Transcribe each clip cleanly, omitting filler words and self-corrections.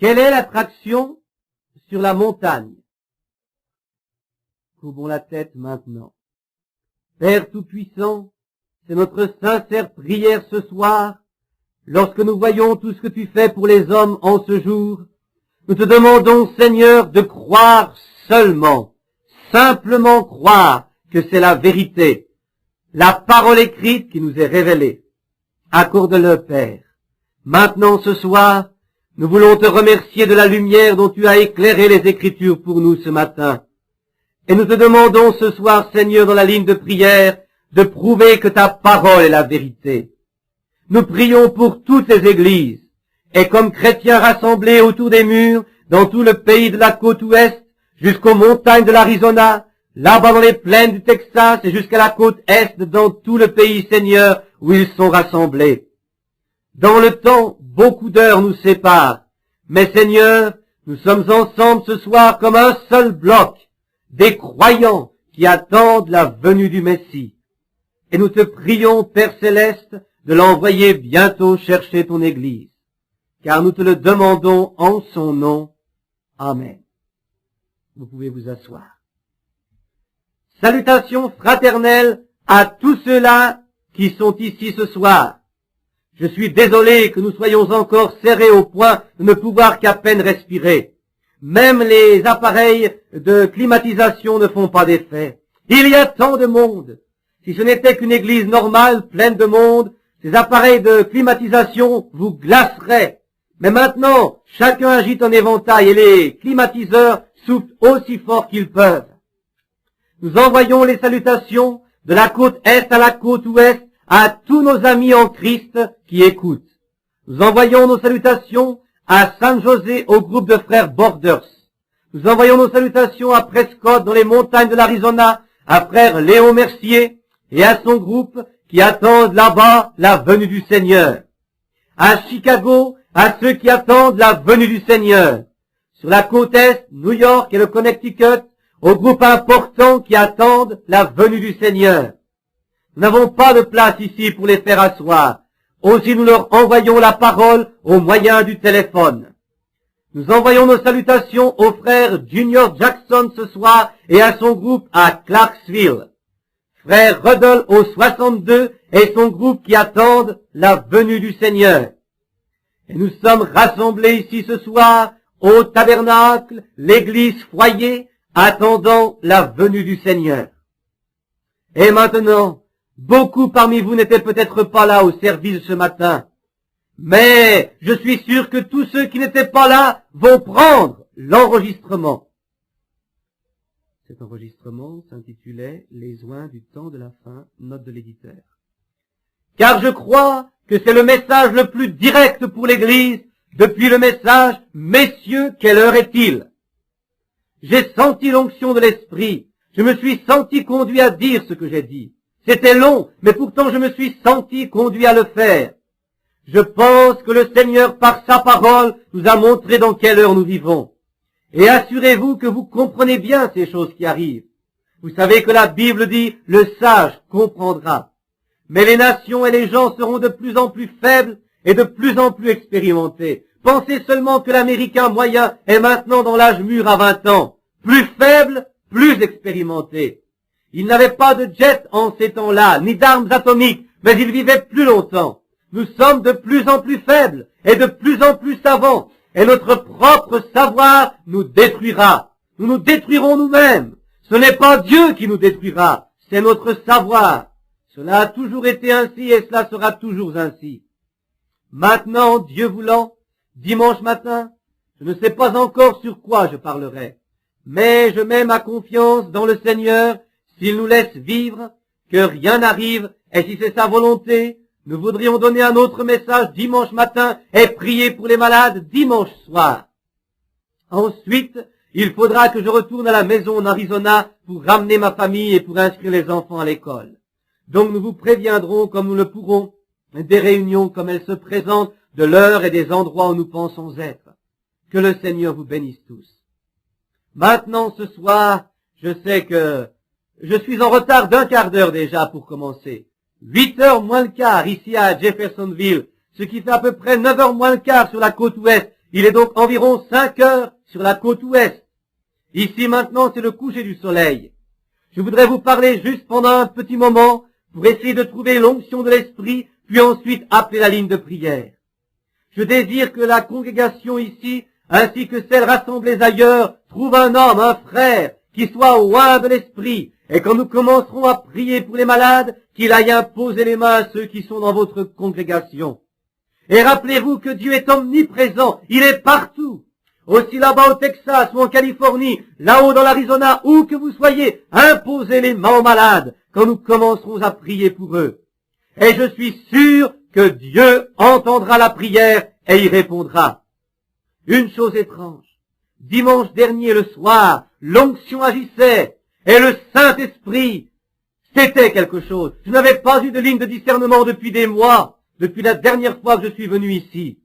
Quelle est l'attraction sur la montagne? Courbons la tête maintenant. Père Tout-Puissant, c'est notre sincère prière ce soir, lorsque nous voyons tout ce que tu fais pour les hommes en ce jour. Nous te demandons, Seigneur, de croire seulement, simplement croire que c'est la vérité, la parole écrite qui nous est révélée. Accorde-le, Père. Maintenant, ce soir, nous voulons te remercier de la lumière dont tu as éclairé les Écritures pour nous ce matin. Et nous te demandons ce soir, Seigneur, dans la ligne de prière, de prouver que ta parole est la vérité. Nous prions pour toutes les églises, et comme chrétiens rassemblés autour des murs, dans tout le pays de la côte ouest, jusqu'aux montagnes de l'Arizona, là-bas dans les plaines du Texas et jusqu'à la côte est, dans tout le pays, Seigneur, où ils sont rassemblés. Dans le temps, beaucoup d'heures nous séparent, mais Seigneur, nous sommes ensemble ce soir comme un seul bloc, des croyants qui attendent la venue du Messie. Et nous te prions, Père Céleste, de l'envoyer bientôt chercher ton Église, car nous te le demandons en son nom. Amen. Vous pouvez vous asseoir. Salutations fraternelles à tous ceux-là qui sont ici ce soir. Je suis désolé que nous soyons encore serrés au point de ne pouvoir qu'à peine respirer. Même les appareils de climatisation ne font pas d'effet. Il y a tant de monde. Si ce n'était qu'une église normale, pleine de monde, ces appareils de climatisation vous glaceraient. Mais maintenant, chacun agite un éventail et les climatiseurs soufflent aussi fort qu'ils peuvent. Nous envoyons les salutations de la côte est à la côte ouest à tous nos amis en Christ qui écoutent. Nous envoyons nos salutations à San José au groupe de frères Borders. Nous envoyons nos salutations à Prescott dans les montagnes de l'Arizona, à frère Léon Mercier et à son groupe qui attendent là-bas la venue du Seigneur. À Chicago, à ceux qui attendent la venue du Seigneur. Sur la côte est, New York et le Connecticut, aux groupes importants qui attendent la venue du Seigneur. Nous n'avons pas de place ici pour les faire asseoir. Aussi nous leur envoyons la parole au moyen du téléphone. Nous envoyons nos salutations au frère Junior Jackson ce soir et à son groupe à Clarksville. Frère Ruddle au 62 et son groupe qui attendent la venue du Seigneur. Et nous sommes rassemblés ici ce soir au tabernacle, l'église foyer, attendant la venue du Seigneur. Et maintenant, beaucoup parmi vous n'étaient peut-être pas là au service ce matin, mais je suis sûr que tous ceux qui n'étaient pas là vont prendre l'enregistrement. Cet enregistrement s'intitulait « Les oins du temps de la fin », note de l'éditeur. Car je crois que c'est le message le plus direct pour l'Église depuis le message « Messieurs, quelle heure est-il » J'ai senti l'onction de l'Esprit. Je me suis senti conduit à dire ce que j'ai dit. C'était long, mais pourtant je me suis senti conduit à le faire. Je pense que le Seigneur, par sa parole, nous a montré dans quelle heure nous vivons. Et assurez-vous que vous comprenez bien ces choses qui arrivent. Vous savez que la Bible dit « Le sage comprendra ». Mais les nations et les gens seront de plus en plus faibles et de plus en plus expérimentés. Pensez seulement que l'Américain moyen est maintenant dans l'âge mûr à 20 ans. Plus faible, plus expérimenté. Il n'avait pas de jet en ces temps-là, ni d'armes atomiques, mais il vivait plus longtemps. Nous sommes de plus en plus faibles et de plus en plus savants. Et notre propre savoir nous détruira. Nous nous détruirons nous-mêmes. Ce n'est pas Dieu qui nous détruira, c'est notre savoir. Cela a toujours été ainsi et cela sera toujours ainsi. Maintenant, Dieu voulant, dimanche matin, je ne sais pas encore sur quoi je parlerai, mais je mets ma confiance dans le Seigneur s'il nous laisse vivre, que rien n'arrive, et si c'est sa volonté, nous voudrions donner un autre message dimanche matin et prier pour les malades dimanche soir. Ensuite, il faudra que je retourne à la maison en Arizona pour ramener ma famille et pour inscrire les enfants à l'école. Donc nous vous préviendrons comme nous le pourrons des réunions comme elles se présentent, de l'heure et des endroits où nous pensons être. Que le Seigneur vous bénisse tous. Maintenant, ce soir, je sais que je suis en retard d'un quart d'heure déjà pour commencer. 8 heures moins le quart ici à Jeffersonville, ce qui fait à peu près 9 heures moins le quart sur la côte ouest. Il est donc environ 5 heures sur la côte ouest. Ici maintenant, c'est le coucher du soleil. Je voudrais vous parler juste pendant un petit moment pour essayer de trouver l'onction de l'esprit, puis ensuite appeler la ligne de prière. Je désire que la congrégation ici, ainsi que celles rassemblées ailleurs, trouve un homme, un frère, qui soit oint de l'esprit, et quand nous commencerons à prier pour les malades, qu'il aille imposer les mains à ceux qui sont dans votre congrégation. Et rappelez-vous que Dieu est omniprésent, il est partout. Aussi là-bas au Texas ou en Californie, là-haut dans l'Arizona, où que vous soyez, imposez les mains aux malades quand nous commencerons à prier pour eux. Et je suis sûr que Dieu entendra la prière et y répondra. Une chose étrange, dimanche dernier le soir, l'onction agissait et le Saint-Esprit, c'était quelque chose. Je n'avais pas eu de ligne de discernement depuis des mois, depuis la dernière fois que je suis venu ici.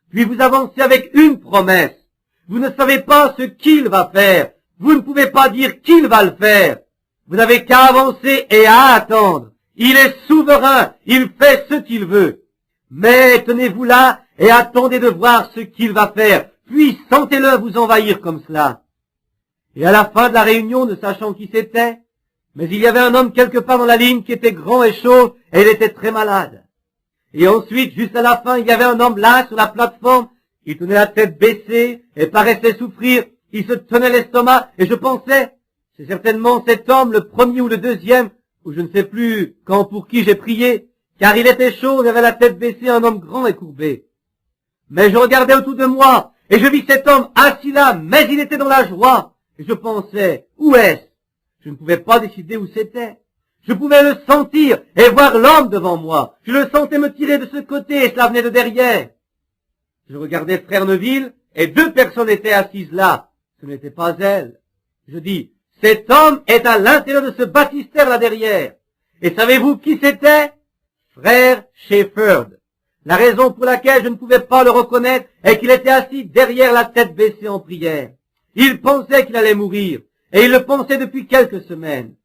Puis vous avancez avec une promesse. Vous ne savez pas ce qu'il va faire. Vous ne pouvez pas dire qu'il va le faire. Vous n'avez qu'à avancer et à attendre. Il est souverain, il fait ce qu'il veut. Mais tenez-vous là et attendez de voir ce qu'il va faire. Puis sentez-le vous envahir comme cela. Et à la fin de la réunion, ne sachant qui c'était, mais il y avait un homme quelque part dans la ligne qui était grand et chauve et il était très malade. Et ensuite, juste à la fin, il y avait un homme là sur la plateforme. Il tenait la tête baissée et paraissait souffrir. Il se tenait l'estomac et je pensais, c'est certainement cet homme, le premier ou le deuxième, ou je ne sais plus quand pour qui j'ai prié, car il était chaud, il avait la tête baissée, un homme grand et courbé. Mais je regardais autour de moi et je vis cet homme assis là, mais il était dans la joie. Et je pensais, où est-ce? Je ne pouvais pas décider où c'était. Je pouvais le sentir et voir l'homme devant moi. Je le sentais me tirer de ce côté et cela venait de derrière. Je regardais Frère Neville et 2 personnes étaient assises là. Ce n'était pas elles. Je dis, cet homme est à l'intérieur de ce baptistère là derrière. Et savez-vous qui c'était? Frère Shepherd. La raison pour laquelle je ne pouvais pas le reconnaître est qu'il était assis derrière la tête baissée en prière. Il pensait qu'il allait mourir. Et il le pensait depuis quelques semaines.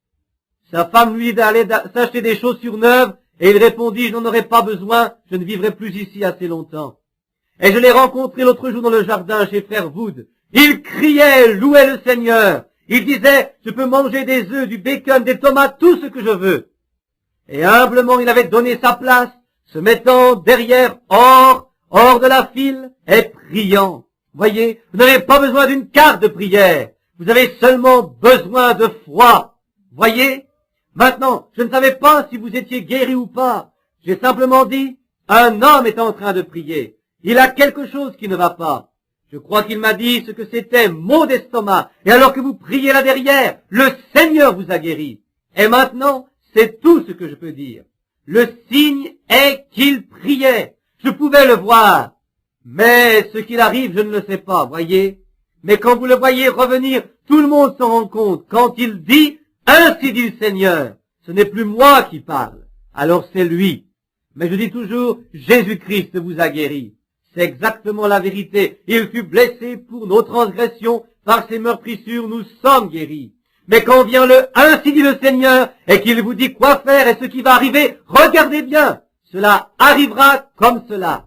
Sa femme lui d'aller s'acheter des chaussures neuves et il répondit, je n'en aurai pas besoin, je ne vivrai plus ici assez longtemps. Et je l'ai rencontré l'autre jour dans le jardin chez Frère Wood. Il criait, louait le Seigneur. Il disait, je peux manger des œufs, du bacon, des tomates, tout ce que je veux. Et humblement, il avait donné sa place, se mettant derrière, hors de la file, et priant. Voyez, vous n'avez pas besoin d'une carte de prière. Vous avez seulement besoin de foi. Voyez? Maintenant, je ne savais pas si vous étiez guéri ou pas. J'ai simplement dit, un homme est en train de prier. Il a quelque chose qui ne va pas. Je crois qu'il m'a dit ce que c'était, maux d'estomac. Et alors que vous priez là derrière, le Seigneur vous a guéri. Et maintenant, c'est tout ce que je peux dire. Le signe est qu'il priait. Je pouvais le voir. Mais ce qu'il arrive, je ne le sais pas, voyez. Mais quand vous le voyez revenir, tout le monde s'en rend compte. Quand il dit, ainsi dit le Seigneur, ce n'est plus moi qui parle, alors c'est lui. Mais je dis toujours, Jésus-Christ vous a guéri. C'est exactement la vérité. Il fut blessé pour nos transgressions, par ses meurtrissures nous sommes guéris. Mais quand vient le ainsi dit le Seigneur, et qu'il vous dit quoi faire et ce qui va arriver, regardez bien, cela arrivera comme cela.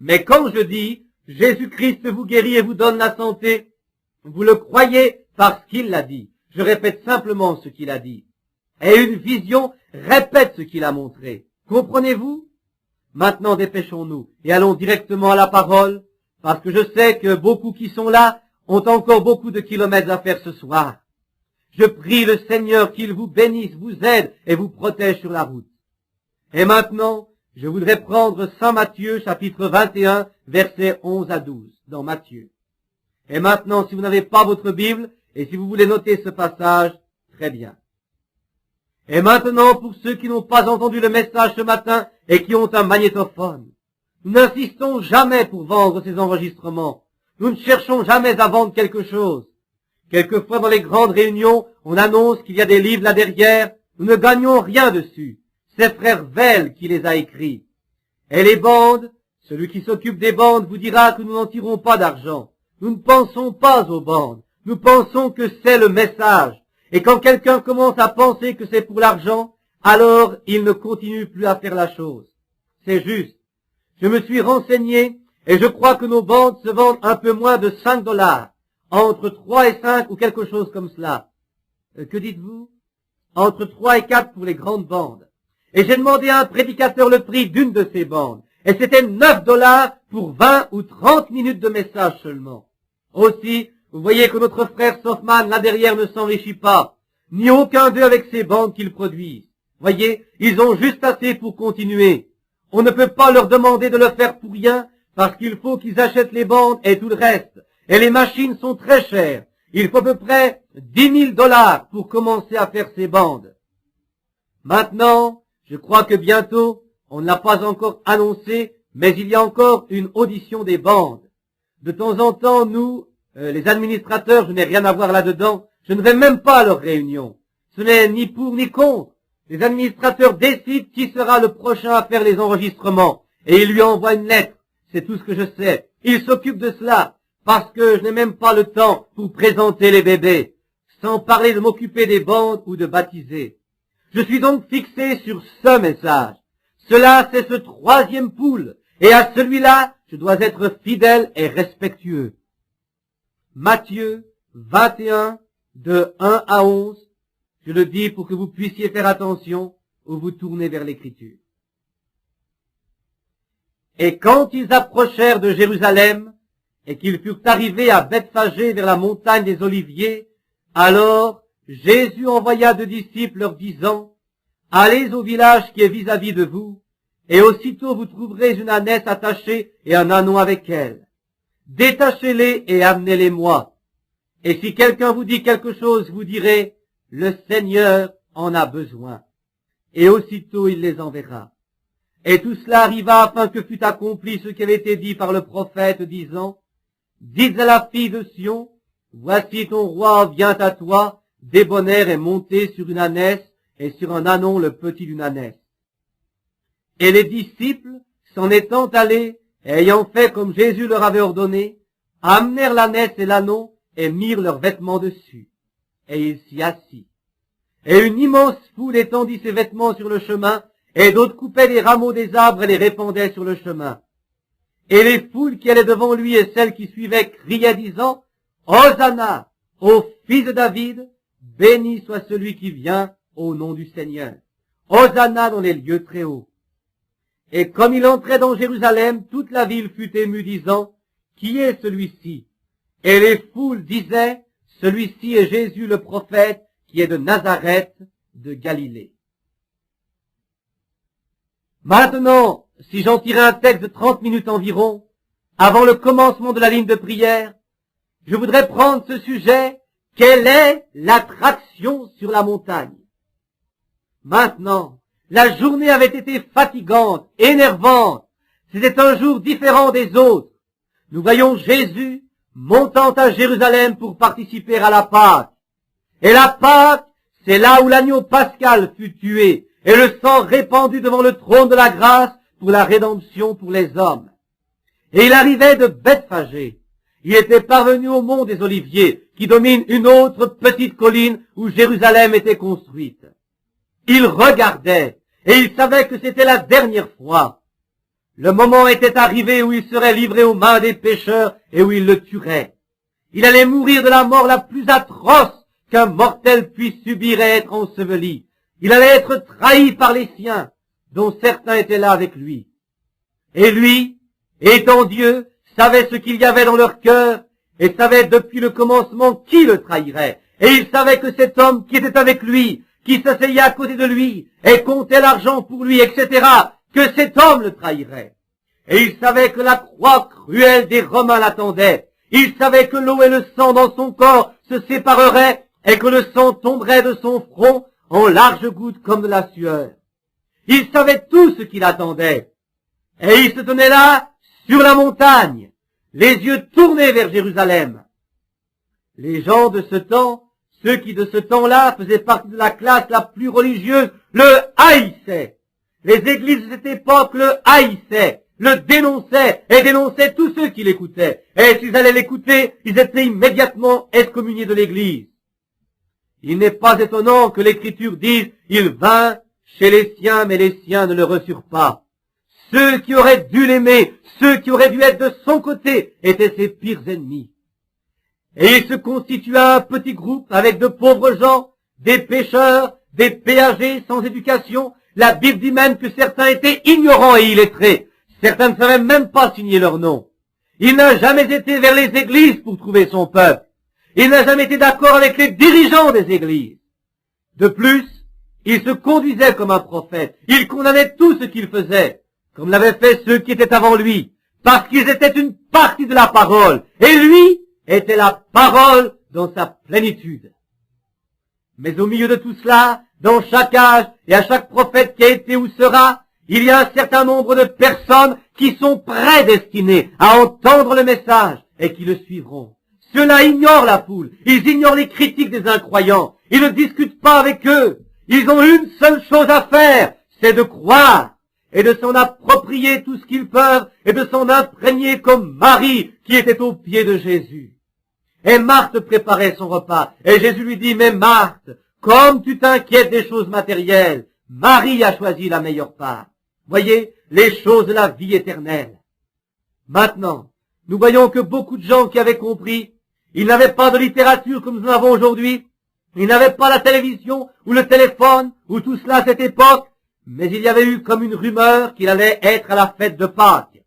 Mais quand je dis, Jésus-Christ vous guérit et vous donne la santé, vous le croyez parce qu'il l'a dit. Je répète simplement ce qu'il a dit. Et une vision répète ce qu'il a montré. Comprenez-vous? Maintenant, dépêchons-nous et allons directement à la parole, parce que je sais que beaucoup qui sont là ont encore beaucoup de kilomètres à faire ce soir. Je prie le Seigneur qu'il vous bénisse, vous aide et vous protège sur la route. Et maintenant, je voudrais prendre Saint Matthieu, chapitre 21, versets 11 à 12, dans Matthieu. Et maintenant, si vous n'avez pas votre Bible, et si vous voulez noter ce passage, très bien. Et maintenant, pour ceux qui n'ont pas entendu le message ce matin et qui ont un magnétophone, nous n'insistons jamais pour vendre ces enregistrements. Nous ne cherchons jamais à vendre quelque chose. Quelquefois, dans les grandes réunions, on annonce qu'il y a des livres là derrière. Nous ne gagnons rien dessus. C'est Frère Vell qui les a écrits. Et les bandes, celui qui s'occupe des bandes vous dira que nous n'en tirons pas d'argent. Nous ne pensons pas aux bandes. Nous pensons que c'est le message. Et quand quelqu'un commence à penser que c'est pour l'argent, alors il ne continue plus à faire la chose. C'est juste. Je me suis renseigné Et je crois que nos bandes se vendent un peu moins de 5 $, entre 3 et 5 ou quelque chose comme cela. Que dites-vous? Entre 3 et 4 pour les grandes bandes. Et j'ai demandé à un prédicateur le prix d'une de ces bandes. Et c'était 9 $ pour 20 ou 30 minutes de message seulement. Aussi, vous voyez que notre frère Softman, là derrière, ne s'enrichit pas, ni aucun d'eux avec ces bandes qu'ils produisent. Voyez, ils ont juste assez pour continuer. On ne peut pas leur demander de le faire pour rien, parce qu'il faut qu'ils achètent les bandes et tout le reste. Et les machines sont très chères. Il faut à peu près 10 000 $ pour commencer à faire ces bandes. Maintenant, je crois que bientôt, on ne l'a pas encore annoncé, mais il y a encore une audition des bandes. De temps en temps, nous, les administrateurs, je n'ai rien à voir là-dedans, je ne vais même pas à leurs réunions. Ce n'est ni pour ni contre. Les administrateurs décident qui sera le prochain à faire les enregistrements. Et ils lui envoient une lettre. C'est tout ce que je sais. Ils s'occupent de cela, parce que je n'ai même pas le temps pour présenter les bébés, sans parler de m'occuper des bandes ou de baptiser. Je suis donc fixé sur ce message. Cela, c'est ce 3e poule, et à celui-là, je dois être fidèle et respectueux. Matthieu 21, de 1 à 11, je le dis pour que vous puissiez faire attention ou vous tournez vers l'Écriture. Et quand ils approchèrent de Jérusalem, et qu'ils furent arrivés à Bethphagée vers la montagne des Oliviers, alors Jésus envoya 2 disciples leur disant, « Allez au village qui est vis-à-vis de vous, et aussitôt vous trouverez une ânesse attachée et un ânon avec elle. Détachez-les et amenez-les-moi. Et si quelqu'un vous dit quelque chose, vous direz, « Le Seigneur en a besoin. » Et aussitôt il les enverra. Et tout cela arriva afin que fût accompli ce qui avait été dit par le prophète, disant, « Dites à la fille de Sion, voici ton roi vient à toi, débonnaire et monté sur une ânesse, et sur un ânon le petit d'une ânesse. » Et les disciples, s'en étant allés, et ayant fait comme Jésus leur avait ordonné, amenèrent l'ânesse et l'ânon, et mirent leurs vêtements dessus. Et il s'y assit. Et une immense foule étendit ses vêtements sur le chemin, et d'autres coupaient les rameaux des arbres et les répandaient sur le chemin. Et les foules qui allaient devant lui et celles qui suivaient criaient disant, « Hosanna, ô fils de David, béni soit celui qui vient au nom du Seigneur. Hosanna dans les lieux très hauts. » Et comme il entrait dans Jérusalem, toute la ville fut émue, disant, « Qui est celui-ci » Et les foules disaient, « Celui-ci est Jésus le prophète, qui est de Nazareth de Galilée. » Maintenant, si j'en tirais un texte de 30 minutes environ, avant le commencement de la ligne de prière, je voudrais prendre ce sujet, quelle est l'attraction sur la montagne? Maintenant, la journée avait été fatigante, énervante, c'était un jour différent des autres. Nous voyons Jésus montant à Jérusalem pour participer à la Pâque. Et la Pâque, c'est là où l'agneau pascal fut tué, et le sang répandu devant le trône de la grâce pour la rédemption pour les hommes. Et il arrivait de Bethphagée. Il était parvenu au mont des Oliviers, qui domine une autre petite colline où Jérusalem était construite. Il regardait, et il savait que c'était la dernière fois. Le moment était arrivé où il serait livré aux mains des pécheurs et où ils le tueraient. Il allait mourir de la mort la plus atroce qu'un mortel puisse subir et être enseveli. Il allait être trahi par les siens, dont certains étaient là avec lui. Et lui, étant Dieu, savait ce qu'il y avait dans leur cœur, et savait depuis le commencement qui le trahirait. Et il savait que cet homme qui était avec lui, qui s'asseyait à côté de lui, et comptait l'argent pour lui, etc., que cet homme le trahirait. Et il savait que la croix cruelle des Romains l'attendait. Il savait que l'eau et le sang dans son corps se sépareraient, et que le sang tomberait de son front en larges gouttes comme de la sueur. Il savait tout ce qu'il attendait. Et il se tenait là, sur la montagne, les yeux tournés vers Jérusalem. Les gens de ce temps, ceux qui de ce temps-là faisaient partie de la classe la plus religieuse, le haïssaient. Les églises de cette époque le haïssaient, le dénonçaient et dénonçaient tous ceux qui l'écoutaient. Et s'ils allaient l'écouter, ils étaient immédiatement excommuniés de l'église. Il n'est pas étonnant que l'Écriture dise « Il vint chez les siens, mais les siens ne le reçurent pas. » Ceux qui auraient dû l'aimer, ceux qui auraient dû être de son côté, étaient ses pires ennemis. Et il se constitua un petit groupe avec de pauvres gens, des pécheurs, des péagers sans éducation. La Bible dit même que certains étaient ignorants et illettrés. Certains ne savaient même pas signer leur nom. Il n'a jamais été vers les églises pour trouver son peuple. Il n'a jamais été d'accord avec les dirigeants des églises. De plus, il se conduisait comme un prophète. Il condamnait tout ce qu'il faisait, comme l'avaient fait ceux qui étaient avant lui, parce qu'ils étaient une partie de la parole. Et lui était la parole dans sa plénitude. Mais au milieu de tout cela, dans chaque âge et à chaque prophète qui a été ou sera, il y a un certain nombre de personnes qui sont prédestinées à entendre le message et qui le suivront. Ceux-là ignorent la foule, ils ignorent les critiques des incroyants, ils ne discutent pas avec eux. Ils ont une seule chose à faire, c'est de croire et de s'en approprier tout ce qu'ils peuvent et de s'en imprégner comme Marie qui était aux pieds de Jésus. Et Marthe préparait son repas et Jésus lui dit, mais Marthe, comme tu t'inquiètes des choses matérielles, Marie a choisi la meilleure part. Voyez, les choses de la vie éternelle. Maintenant, nous voyons que beaucoup de gens qui avaient compris, ils n'avaient pas de littérature comme nous en avons aujourd'hui, ils n'avaient pas la télévision ou le téléphone ou tout cela à cette époque, mais il y avait eu comme une rumeur qu'il allait être à la fête de Pâques.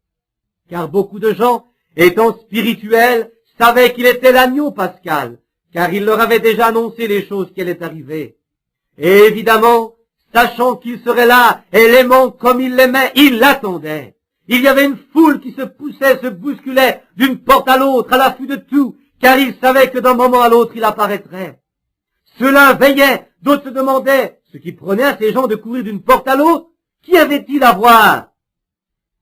Car beaucoup de gens, étant spirituels, savaient qu'il était l'agneau pascal, car il leur avait déjà annoncé les choses qui allaient arriver. Et évidemment, sachant qu'il serait là et l'aimant comme il l'aimait, il l'attendait. Il y avait une foule qui se poussait, se bousculait d'une porte à l'autre, à l'affût de tout, car il savait que d'un moment à l'autre il apparaîtrait. Ceux-là veillaient, d'autres se demandaient, ce qui prenait à ces gens de courir d'une porte à l'autre, qui avait-il à voir?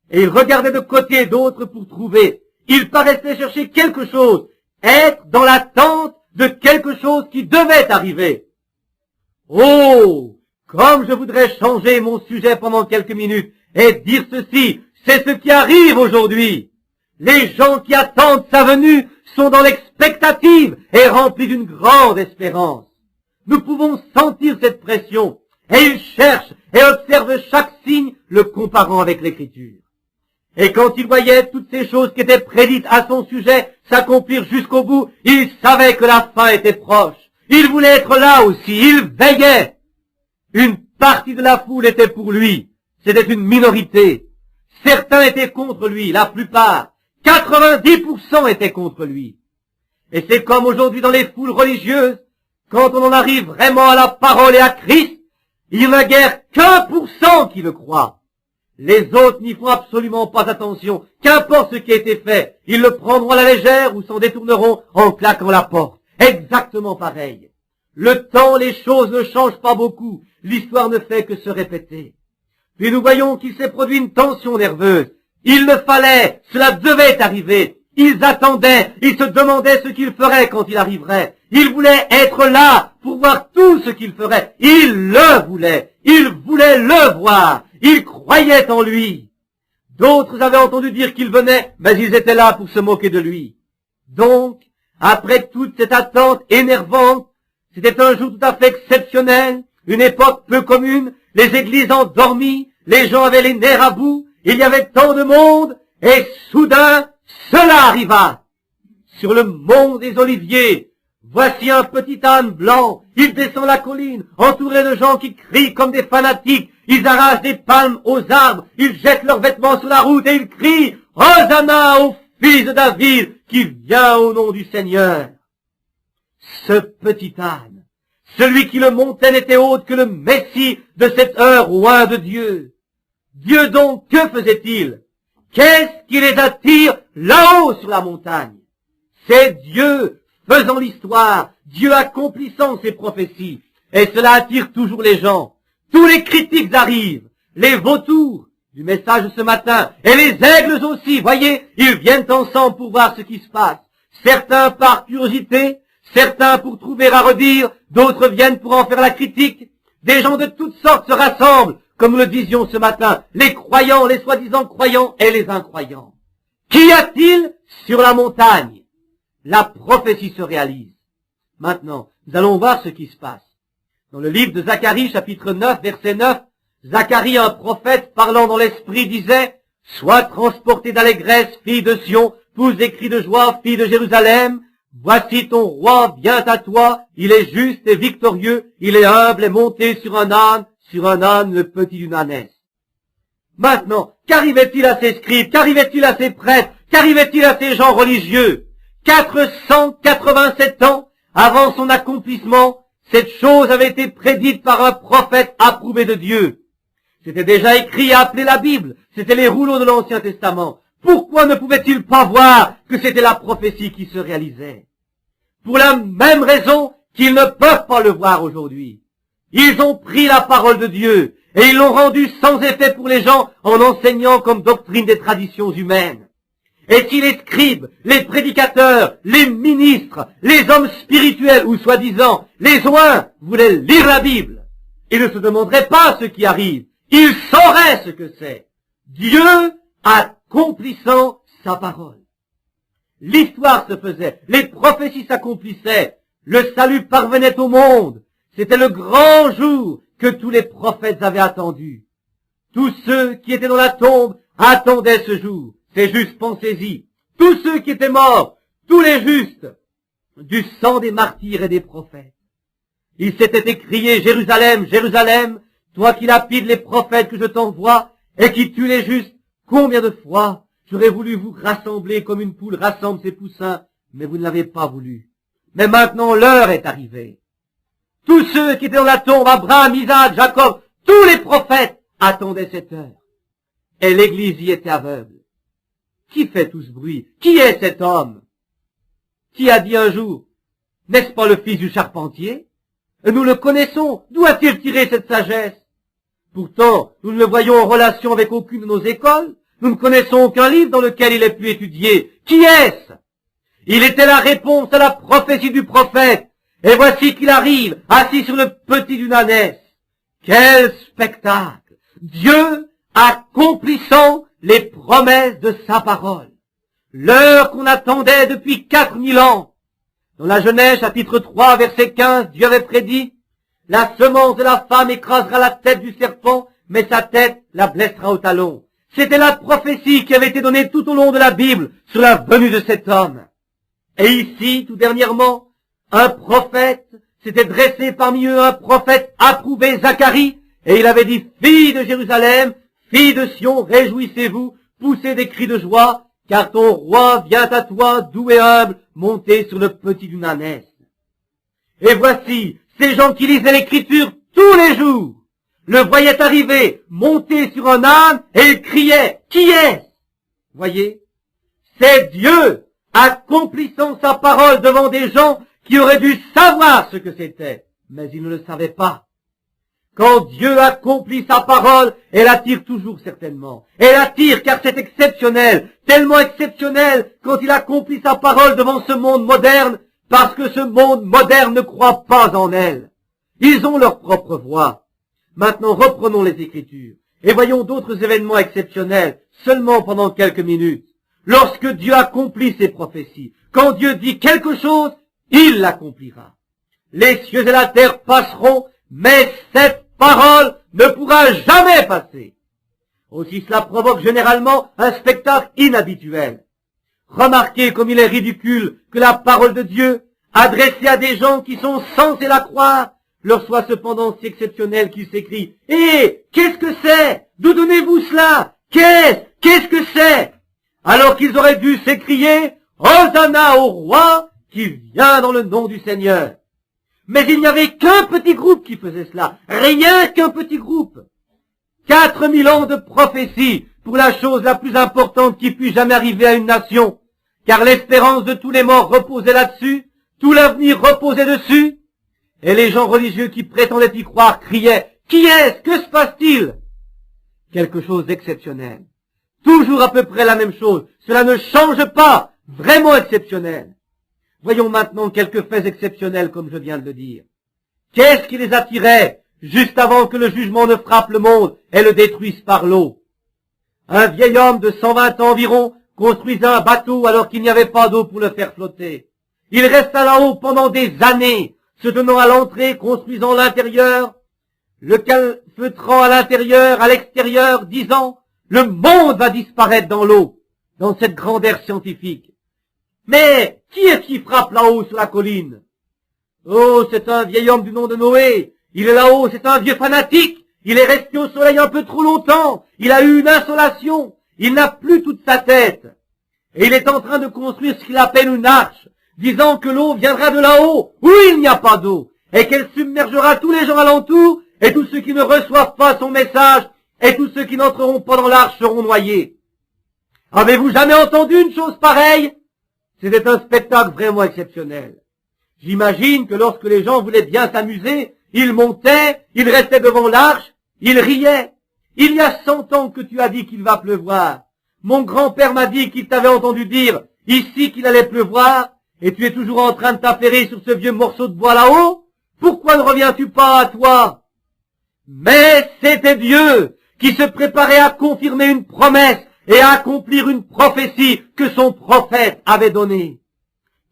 Et ils regardaient de côté d'autres pour trouver. Ils paraissaient chercher quelque chose, être dans l'attente de quelque chose qui devait arriver. Oh, comme je voudrais changer mon sujet pendant quelques minutes et dire ceci, c'est ce qui arrive aujourd'hui. Les gens qui attendent sa venue sont dans l'expectative et remplis d'une grande espérance. Nous pouvons sentir cette pression et ils cherchent et observent chaque signe, le comparant avec l'Écriture. Et quand il voyait toutes ces choses qui étaient prédites à son sujet s'accomplir jusqu'au bout, il savait que la fin était proche. Il voulait être là aussi, il veillait. Une partie de la foule était pour lui, c'était une minorité. Certains étaient contre lui, la plupart. 90% étaient contre lui. Et c'est comme aujourd'hui dans les foules religieuses, quand on en arrive vraiment à la parole et à Christ, il n'a guère qu'1% qui le croit. Les autres n'y font absolument pas attention. Qu'importe ce qui a été fait, ils le prendront à la légère ou s'en détourneront en claquant la porte. Exactement pareil. Le temps, les choses ne changent pas beaucoup. L'histoire ne fait que se répéter. Puis nous voyons qu'il s'est produit une tension nerveuse. Il le fallait, cela devait arriver. Ils attendaient, ils se demandaient ce qu'il ferait quand il arriverait. Ils voulaient être là pour voir tout ce qu'il ferait. Ils voulaient le voir. Ils croyaient en lui. D'autres avaient entendu dire qu'il venait, mais ils étaient là pour se moquer de lui. Donc, après toute cette attente énervante, c'était un jour tout à fait exceptionnel, une époque peu commune, les églises endormies, les gens avaient les nerfs à bout, il y avait tant de monde, et soudain, cela arriva. Sur le mont des Oliviers, voici un petit âne blanc, il descend la colline, entouré de gens qui crient comme des fanatiques, ils arrachent des palmes aux arbres, ils jettent leurs vêtements sur la route et ils crient « Hosanna au fils de David qui vient au nom du Seigneur !» Ce petit âne, celui qui le montait n'était autre que le Messie de cette heure loin de Dieu. Dieu donc, que faisait-il? Qu'est-ce qui les attire là-haut sur la montagne? C'est Dieu faisant l'histoire, Dieu accomplissant ses prophéties. Et cela attire toujours les gens. Tous les critiques arrivent, les vautours du message de ce matin, et les aigles aussi, voyez, ils viennent ensemble pour voir ce qui se passe. Certains par curiosité, certains pour trouver à redire, d'autres viennent pour en faire la critique. Des gens de toutes sortes se rassemblent, comme nous le disions ce matin, les croyants, les soi-disant croyants et les incroyants. Qu'y a-t-il sur la montagne? La prophétie se réalise. Maintenant, nous allons voir ce qui se passe. Dans le livre de Zacharie, chapitre 9, verset 9, Zacharie, un prophète parlant dans l'esprit, disait « Sois transportée d'allégresse, fille de Sion, pousse des cris de joie, fille de Jérusalem. Voici ton roi vient à toi, il est juste et victorieux, il est humble et monté sur un âne, le petit d'une ânesse. » Maintenant, qu'arrivait-il à ces scribes, qu'arrivait-il à ces prêtres, qu'arrivait-il à ces gens religieux? 487 ans avant son accomplissement, cette chose avait été prédite par un prophète approuvé de Dieu. C'était déjà écrit et appelé la Bible. C'était les rouleaux de l'Ancien Testament. Pourquoi ne pouvaient-ils pas voir que c'était la prophétie qui se réalisait? Pour la même raison qu'ils ne peuvent pas le voir aujourd'hui. Ils ont pris la parole de Dieu et ils l'ont rendue sans effet pour les gens en enseignant comme doctrine des traditions humaines. Et si les scribes, les prédicateurs, les ministres, les hommes spirituels ou soi-disant les oins voulaient lire la Bible, ils ne se demanderaient pas ce qui arrive. Ils sauraient ce que c'est. Dieu accomplissant sa parole. L'histoire se faisait, les prophéties s'accomplissaient, le salut parvenait au monde. C'était le grand jour que tous les prophètes avaient attendu. Tous ceux qui étaient dans la tombe attendaient ce jour. C'est juste, pensez-y. Tous ceux qui étaient morts, tous les justes, du sang des martyrs et des prophètes. Ils s'étaient écriés, Jérusalem, Jérusalem, toi qui lapides les prophètes que je t'envoie et qui tues les justes, combien de fois j'aurais voulu vous rassembler comme une poule rassemble ses poussins, mais vous ne l'avez pas voulu. Mais maintenant l'heure est arrivée. Tous ceux qui étaient dans la tombe, Abraham, Isaac, Jacob, tous les prophètes attendaient cette heure. Et l'église y était aveugle. Qui fait tout ce bruit? Qui est cet homme? Qui a dit un jour, n'est-ce pas le fils du charpentier? Nous le connaissons. D'où a-t-il tiré cette sagesse? Pourtant, nous ne le voyons en relation avec aucune de nos écoles. Nous ne connaissons aucun livre dans lequel il ait pu étudier. Qui est-ce? Il était la réponse à la prophétie du prophète. Et voici qu'il arrive, assis sur le petit d'une ânesse. Quel spectacle! Dieu accomplissant les promesses de sa parole. L'heure qu'on attendait depuis 4000 ans. Dans la Genèse, chapitre 3, verset 15, Dieu avait prédit, la semence de la femme écrasera la tête du serpent, mais sa tête la blessera au talon. C'était la prophétie qui avait été donnée tout au long de la Bible sur la venue de cet homme. Et ici, tout dernièrement, un prophète s'était dressé parmi eux, un prophète approuvé, Zacharie, et il avait dit, fille de Jérusalem, fille de Sion, réjouissez-vous, poussez des cris de joie, car ton roi vient à toi, doux et humble, monté sur le petit d'une ânesse. Et voici, ces gens qui lisaient l'écriture tous les jours, le voyaient arriver, monté sur un âne, et ils criaient, qui est-ce? Voyez, c'est Dieu, accomplissant sa parole devant des gens qui auraient dû savoir ce que c'était, mais ils ne le savaient pas. Quand Dieu accomplit sa parole, elle attire toujours certainement. Elle attire car c'est exceptionnel, tellement exceptionnel quand il accomplit sa parole devant ce monde moderne, parce que ce monde moderne ne croit pas en elle. Ils ont leur propre voix. Maintenant reprenons les Écritures et voyons d'autres événements exceptionnels seulement pendant quelques minutes. Lorsque Dieu accomplit ses prophéties, quand Dieu dit quelque chose, il l'accomplira. Les cieux et la terre passeront, mais cette parole ne pourra jamais passer. Aussi cela provoque généralement un spectacle inhabituel. Remarquez comme il est ridicule que la parole de Dieu, adressée à des gens qui sont censés la croire, leur soit cependant si exceptionnelle qu'il s'écrie « Eh, qu'est-ce que c'est? D'où donnez-vous cela? Qu'est-ce que c'est ?» Alors qu'ils auraient dû s'écrier « Hosanna au roi qui vient dans le nom du Seigneur ». Mais il n'y avait qu'un petit groupe qui faisait cela, rien qu'un petit groupe. 4000 ans de prophétie pour la chose la plus importante qui puisse jamais arriver à une nation, car l'espérance de tous les morts reposait là-dessus, tout l'avenir reposait dessus, et les gens religieux qui prétendaient y croire criaient « Qui est-ce? Que se passe-t-il » Quelque chose d'exceptionnel. Toujours à peu près la même chose. Cela ne change pas. Vraiment exceptionnel. Voyons maintenant quelques faits exceptionnels comme je viens de le dire. Qu'est-ce qui les attirait juste avant que le jugement ne frappe le monde et le détruise par l'eau? Un vieil homme de 120 ans environ construisait un bateau alors qu'il n'y avait pas d'eau pour le faire flotter. Il resta là-haut pendant des années, se tenant à l'entrée, construisant l'intérieur. le calfeutrant à l'intérieur, à l'extérieur, disant « Le monde va disparaître dans l'eau », dans cette grande ère scientifique. Mais qui est-ce qui frappe là-haut sur la colline? Oh, c'est un vieil homme du nom de Noé. Il est là-haut, c'est un vieux fanatique. Il est resté au soleil un peu trop longtemps. Il a eu une insolation. Il n'a plus toute sa tête. Et il est en train de construire ce qu'il appelle une arche, disant que l'eau viendra de là-haut, où il n'y a pas d'eau, et qu'elle submergera tous les gens alentour, et tous ceux qui ne reçoivent pas son message, et tous ceux qui n'entreront pas dans l'arche seront noyés. Avez-vous jamais entendu une chose pareille? C'était un spectacle vraiment exceptionnel. J'imagine que lorsque les gens voulaient bien s'amuser, ils montaient, ils restaient devant l'arche, ils riaient. Il y a 100 ans que tu as dit qu'il va pleuvoir. Mon grand-père m'a dit qu'il t'avait entendu dire ici qu'il allait pleuvoir, et tu es toujours en train de t'affairer sur ce vieux morceau de bois là-haut. Pourquoi ne reviens-tu pas à toi? Mais c'était Dieu qui se préparait à confirmer une promesse et à accomplir une prophétie que son prophète avait donnée.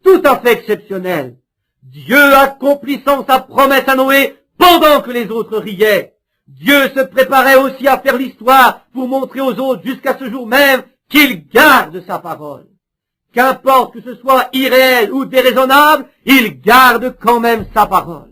Tout à fait exceptionnel. Dieu accomplissant sa promesse à Noé pendant que les autres riaient. Dieu se préparait aussi à faire l'histoire pour montrer aux autres jusqu'à ce jour même qu'il garde sa parole. Qu'importe que ce soit irréel ou déraisonnable, il garde quand même sa parole.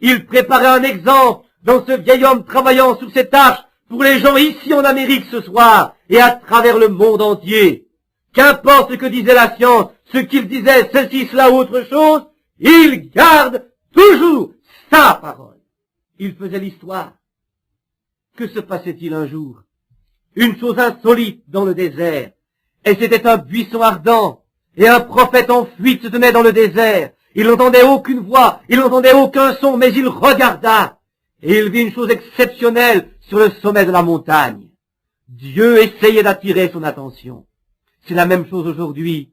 Il préparait un exemple dans ce vieil homme travaillant sur cette arche pour les gens ici en Amérique ce soir et à travers le monde entier. Qu'importe ce que disait la science, ce qu'il disait, ceci, cela ou autre chose, il garde toujours sa parole. Il faisait l'histoire. Que se passait-il un jour? Une chose insolite dans le désert. Et c'était un buisson ardent. Et un prophète en fuite se tenait dans le désert. Il n'entendait aucune voix, il n'entendait aucun son, mais il regarda. Et il vit une chose exceptionnelle sur le sommet de la montagne. Dieu essayait d'attirer son attention. C'est la même chose aujourd'hui.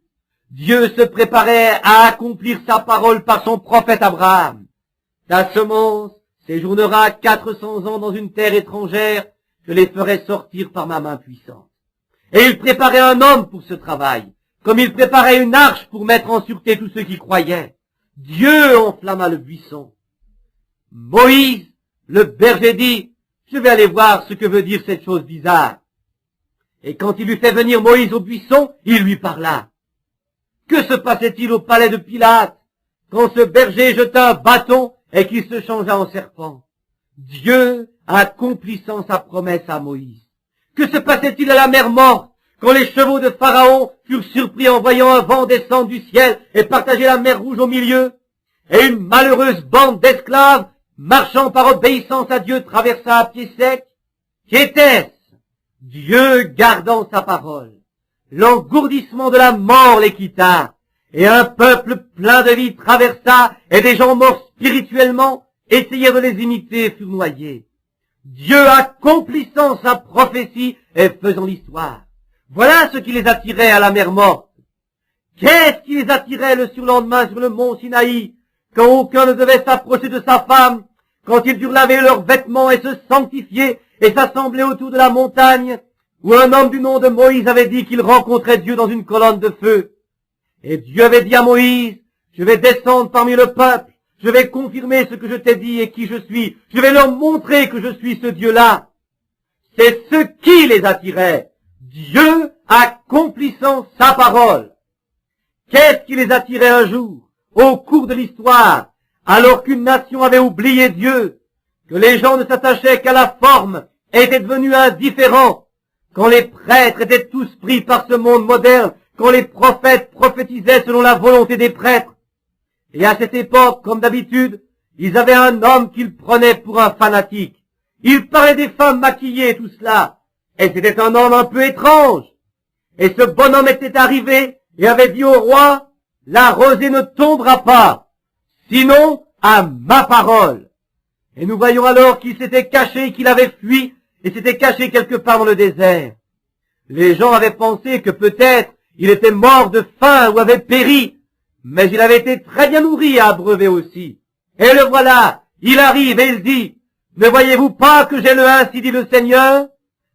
Dieu se préparait à accomplir sa parole par son prophète Abraham. Ta semence séjournera 400 ans dans une terre étrangère, je les ferai sortir par ma main puissante. Et il préparait un homme pour ce travail, comme il préparait une arche pour mettre en sûreté tous ceux qui croyaient. Dieu enflamma le buisson. Moïse, le berger, dit, je vais aller voir ce que veut dire cette chose bizarre. Et quand il eut fait venir Moïse au buisson, il lui parla. Que se passait-il au palais de Pilate, quand ce berger jeta un bâton et qu'il se changea en serpent? Dieu accomplissant sa promesse à Moïse. Que se passait-il à la mer Morte, quand les chevaux de Pharaon furent surpris en voyant un vent descendre du ciel et partager la mer Rouge au milieu, et une malheureuse bande d'esclaves, marchant par obéissance à Dieu, traversa à pied sec? Qu'était-ce? Dieu gardant sa parole. L'engourdissement de la mort les quitta, et un peuple plein de vie traversa, et des gens morts spirituellement essayèrent de les imiter et furent noyés. Dieu accomplissant sa prophétie et faisant l'histoire. Voilà ce qui les attirait à la mer Morte. Qu'est-ce qui les attirait le surlendemain sur le mont Sinaï, quand aucun ne devait s'approcher de sa femme, quand ils durent laver leurs vêtements et se sanctifier et s'assembler autour de la montagne, où un homme du nom de Moïse avait dit qu'il rencontrait Dieu dans une colonne de feu. Et Dieu avait dit à Moïse, je vais descendre parmi le peuple, je vais confirmer ce que je t'ai dit et qui je suis, je vais leur montrer que je suis ce Dieu-là. C'est ce qui les attirait, Dieu accomplissant sa parole. Qu'est-ce qui les attirait un jour, au cours de l'histoire, alors qu'une nation avait oublié Dieu, que les gens ne s'attachaient qu'à la forme et étaient devenus indifférents, quand les prêtres étaient tous pris par ce monde moderne, quand les prophètes prophétisaient selon la volonté des prêtres. Et à cette époque, comme d'habitude, ils avaient un homme qu'ils prenaient pour un fanatique. Ils parlaient des femmes maquillées et tout cela. Et c'était un homme un peu étrange. Et ce bonhomme était arrivé et avait dit au roi, la rosée ne tombera pas, sinon à ma parole. Et nous voyons alors qu'il s'était caché, qu'il avait fui, et s'était caché quelque part dans le désert. Les gens avaient pensé que peut-être il était mort de faim ou avait péri, mais il avait été très bien nourri et abreuvé aussi. Et le voilà, il arrive et il dit, ne voyez-vous pas que j'ai le ainsi dit le Seigneur?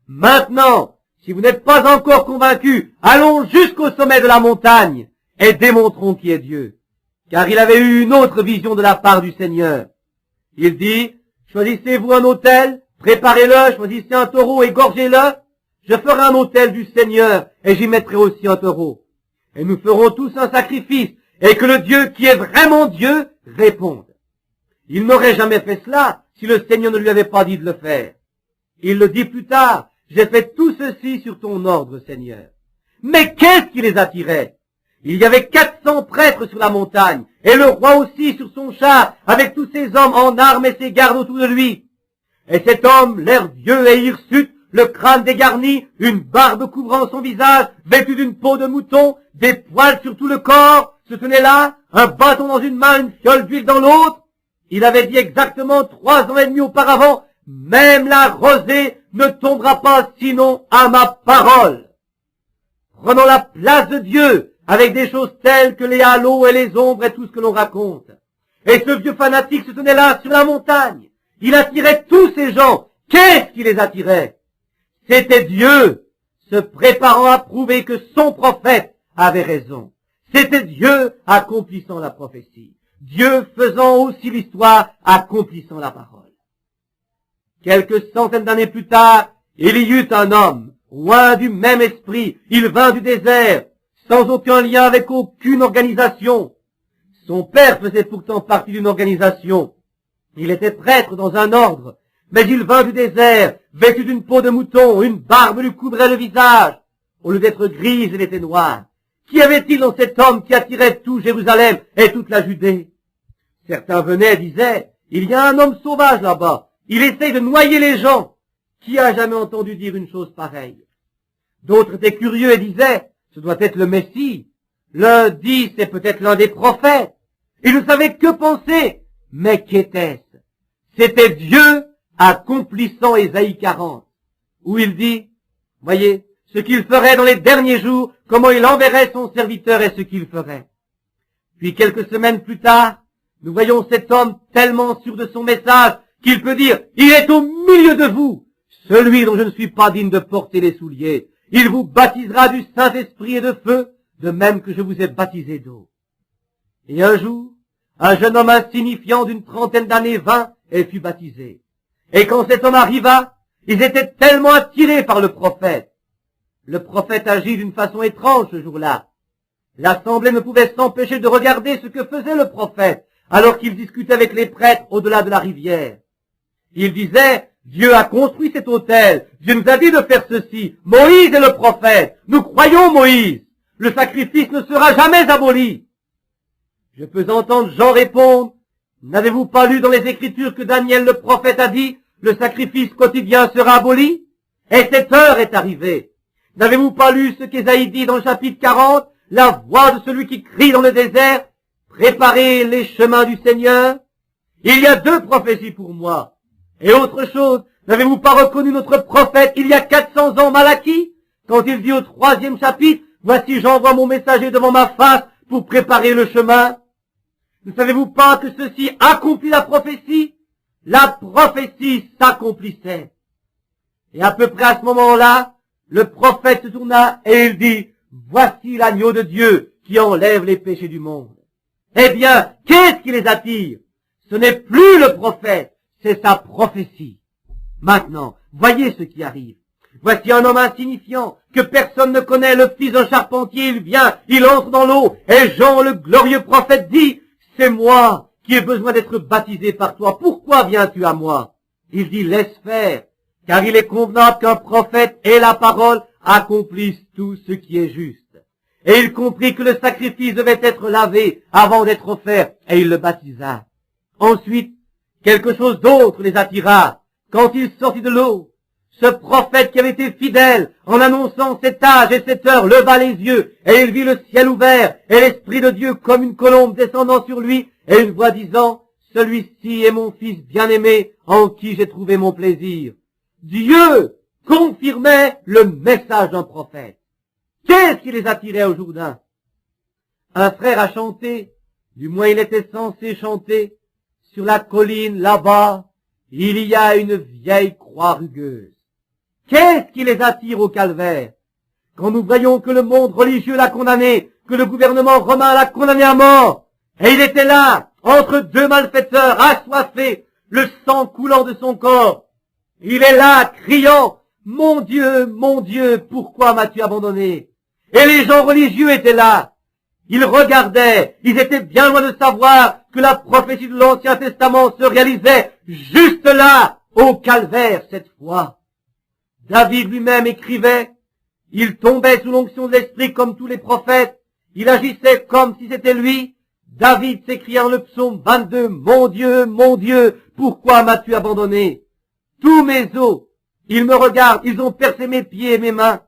Maintenant, si vous n'êtes pas encore convaincus, allons jusqu'au sommet de la montagne et démontrons qui est Dieu. Car il avait eu une autre vision de la part du Seigneur. Il dit, choisissez-vous un autel, préparez-le, choisissez un taureau, égorgez-le. Je ferai un autel du Seigneur et j'y mettrai aussi un taureau. Et nous ferons tous un sacrifice et que le Dieu qui est vraiment Dieu réponde. Il n'aurait jamais fait cela si le Seigneur ne lui avait pas dit de le faire. Il le dit plus tard, j'ai fait tout ceci sur ton ordre, Seigneur. Mais qu'est-ce qui les attirait? Il y avait 400 prêtres sur la montagne, et le roi aussi sur son char, avec tous ses hommes en armes et ses gardes autour de lui. Et cet homme, l'air vieux et hirsute, le crâne dégarni, une barbe couvrant son visage, vêtu d'une peau de mouton, des poils sur tout le corps, se tenait là, un bâton dans une main, une fiole d'huile dans l'autre. Il avait dit exactement 3 ans et demi auparavant, même la rosée ne tombera pas sinon à ma parole. Prenons la place de Dieu avec des choses telles que les halos et les ombres et tout ce que l'on raconte. Et ce vieux fanatique se tenait là sur la montagne. Il attirait tous ces gens. Qu'est-ce qui les attirait? C'était Dieu se préparant à prouver que son prophète avait raison. C'était Dieu accomplissant la prophétie. Dieu faisant aussi l'histoire, accomplissant la parole. Quelques centaines d'années plus tard, il y eut un homme, loin du même esprit. Il vint du désert, sans aucun lien avec aucune organisation. Son père faisait pourtant partie d'une organisation. Il était prêtre dans un ordre, mais il vint du désert, vêtu d'une peau de mouton, une barbe lui couvrait le visage. Au lieu d'être grise, elle était noire. Qu'y avait-il dans cet homme qui attirait tout Jérusalem et toute la Judée? Certains venaient et disaient, il y a un homme sauvage là-bas, il essaye de noyer les gens. Qui a jamais entendu dire une chose pareille? D'autres étaient curieux et disaient, ce doit être le Messie. L'un dit, c'est peut-être l'un des prophètes. Ils ne savaient que penser. Mais qu'était-ce? C'était Dieu accomplissant Ésaïe 40, où il dit, voyez, ce qu'il ferait dans les derniers jours, comment il enverrait son serviteur et ce qu'il ferait. Puis quelques semaines plus tard, nous voyons cet homme tellement sûr de son message qu'il peut dire, il est au milieu de vous, celui dont je ne suis pas digne de porter les souliers. Il vous baptisera du Saint-Esprit et de feu, de même que je vous ai baptisé d'eau. Et un jour, un jeune homme insignifiant d'une 30aine d'années vint et fut baptisé. Et quand cet homme arriva, ils étaient tellement attirés par le prophète. Le prophète agit d'une façon étrange ce jour-là. L'assemblée ne pouvait s'empêcher de regarder ce que faisait le prophète, alors qu'il discutait avec les prêtres au-delà de la rivière. Il disait, Dieu a construit cet autel, Dieu nous a dit de faire ceci, Moïse est le prophète, nous croyons Moïse, le sacrifice ne sera jamais aboli. Je peux entendre Jean répondre, n'avez-vous pas lu dans les Écritures que Daniel le prophète a dit, le sacrifice quotidien sera aboli? Et cette heure est arrivée. N'avez-vous pas lu ce qu'Ésaïe dit dans le chapitre 40, la voix de celui qui crie dans le désert, préparez les chemins du Seigneur? Il y a 2 prophéties pour moi. Et autre chose, n'avez-vous pas reconnu notre prophète il y a 400 ans, Malachie, quand il dit au 3e chapitre, voici j'envoie mon messager devant ma face pour préparer le chemin? Ne savez-vous pas que ceci accomplit la prophétie? La prophétie s'accomplissait. Et à peu près à ce moment-là, le prophète se tourna et il dit, voici l'agneau de Dieu qui enlève les péchés du monde. Eh bien, qu'est-ce qui les attire? Ce n'est plus le prophète, c'est sa prophétie. Maintenant, voyez ce qui arrive. Voici un homme insignifiant, que personne ne connaît, le fils d'un charpentier, il vient, il entre dans l'eau, et Jean, le glorieux prophète, dit, c'est moi qui ai besoin d'être baptisé par toi, pourquoi viens-tu à moi? Il dit, laisse faire, car il est convenable qu'un prophète et la parole accomplissent tout ce qui est juste. Et il comprit que le sacrifice devait être lavé avant d'être offert, et il le baptisa. Ensuite, quelque chose d'autre les attira. Quand il sortit de l'eau, ce prophète qui avait été fidèle, en annonçant cet âge et cette heure, leva les yeux, et il vit le ciel ouvert, et l'Esprit de Dieu comme une colombe descendant sur lui, et une voix disant, celui-ci est mon fils bien-aimé, en qui j'ai trouvé mon plaisir. Dieu confirmait le message d'un prophète. Qu'est-ce qui les attirait au Jourdain? Un frère a chanté, du moins il était censé chanter, sur la colline là-bas, il y a une vieille croix rugueuse. Qu'est-ce qui les attire au calvaire? Quand nous voyons que le monde religieux l'a condamné, que le gouvernement romain l'a condamné à mort, et il était là, entre 2 malfaiteurs, assoiffés, le sang coulant de son corps. Il est là, criant, mon Dieu, pourquoi m'as-tu abandonné? Et les gens religieux étaient là. Ils regardaient, ils étaient bien loin de savoir que la prophétie de l'Ancien Testament se réalisait juste là, au calvaire cette fois. David lui-même écrivait, il tombait sous l'onction de l'Esprit comme tous les prophètes, il agissait comme si c'était lui. David s'écria dans le psaume 22, mon Dieu, pourquoi m'as-tu abandonné? Tous mes os, ils me regardent, ils ont percé mes pieds et mes mains.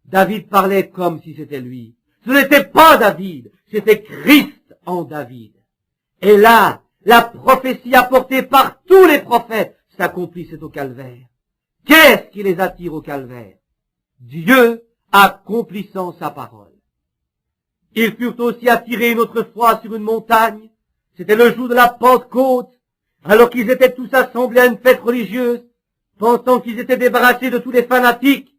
David parlait comme si c'était lui. Ce n'était pas David, c'était Christ en David. Et là, la prophétie apportée par tous les prophètes s'accomplissait au calvaire. Qu'est-ce qui les attire au calvaire? Dieu accomplissant sa parole. Ils furent aussi attirés une autre fois sur une montagne. C'était le jour de la Pentecôte, alors qu'ils étaient tous assemblés à une fête religieuse, pensant qu'ils étaient débarrassés de tous les fanatiques.